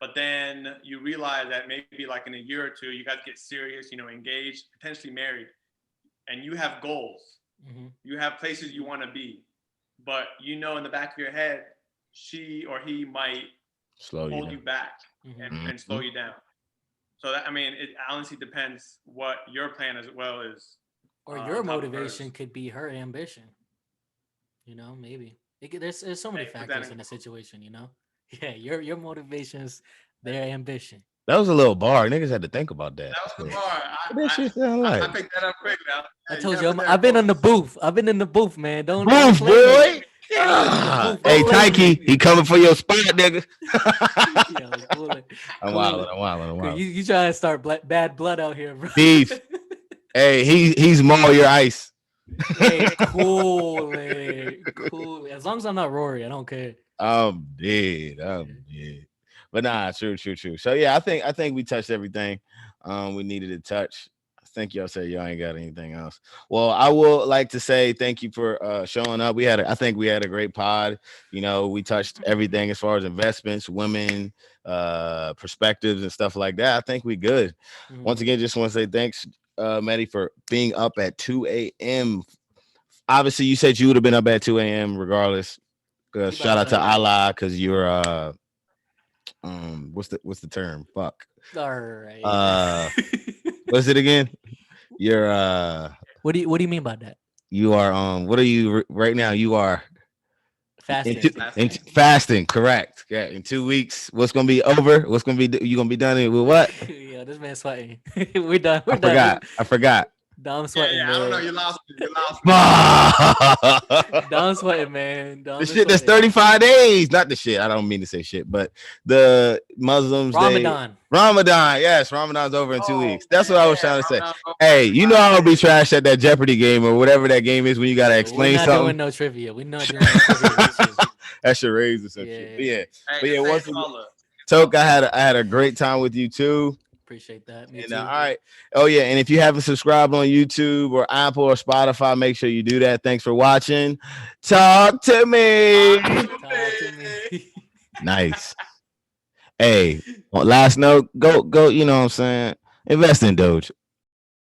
Speaker 1: But then you realize that maybe like in a year or two, you guys get serious, engaged, potentially married, and you have goals. You have places you want to be, but in the back of your head, she or he might hold you back and slow you down. So that, it honestly depends what your plan as well is.
Speaker 2: Or your motivation could be her ambition. Maybe there's so many factors in a situation. Yeah, your motivation is their ambition.
Speaker 3: That was a little bar. Niggas had to think about that.
Speaker 1: That was the bar.
Speaker 3: I
Speaker 1: picked that up quick now.
Speaker 2: I told you, I've been in the booth. I've been in the booth, man. Don't
Speaker 3: booth, boy. Hey, Tyke, he coming for your spot, nigga. I'm wilding.
Speaker 2: You trying to start bad blood out here, bro?
Speaker 3: Beef. Hey, he's Maul your ice.
Speaker 2: Hey, cool. As long as I'm not Rory, I don't care.
Speaker 3: I'm dead. But nah, true. So yeah, I think we touched everything we needed to touch. I think y'all said y'all ain't got anything else. Well, I will like to say thank you for showing up. I think we had a great pod. We touched everything as far as investments, women, perspectives, and stuff like that. I think we good. Once again, just want to say thanks, Maddie, for being up at 2 a.m. Obviously, you said you would have been up at 2 a.m. regardless. Shout out to alot, because you're what's the term? Fuck.
Speaker 2: All right.
Speaker 3: What's it again? You're
Speaker 2: What do you mean by that?
Speaker 3: You are what are you right now? You are
Speaker 2: fasting.
Speaker 3: Fasting, correct. Yeah, in 2 weeks. What's gonna be over? What's gonna be you gonna be done with what?
Speaker 2: Yeah, this man's sweating. We're done.
Speaker 3: I forgot.
Speaker 2: Dom sweating.
Speaker 1: Yeah,
Speaker 2: man.
Speaker 1: I don't know. You lost me.
Speaker 2: Dom sweating, man.
Speaker 3: The shit that's 35 days. Not the shit. I don't mean to say shit, but the Muslims. Ramadan. Yes, Ramadan's over in 2 weeks. That's what I was trying to say. Hey, I'm gonna be trash at that Jeopardy game or whatever that game is when you gotta explain something.
Speaker 2: We're not doing no trivia. We're not doing no trivia.
Speaker 3: That charades or some shit. But yeah.
Speaker 1: Once
Speaker 3: Toke, I had a great time with you too.
Speaker 2: Appreciate that.
Speaker 3: And, all right. Oh yeah, and if you haven't subscribed on YouTube or Apple or Spotify, make sure you do that. Thanks for watching. Talk to me. Nice. Hey, last note, go. You know what I'm saying? Invest in Doge.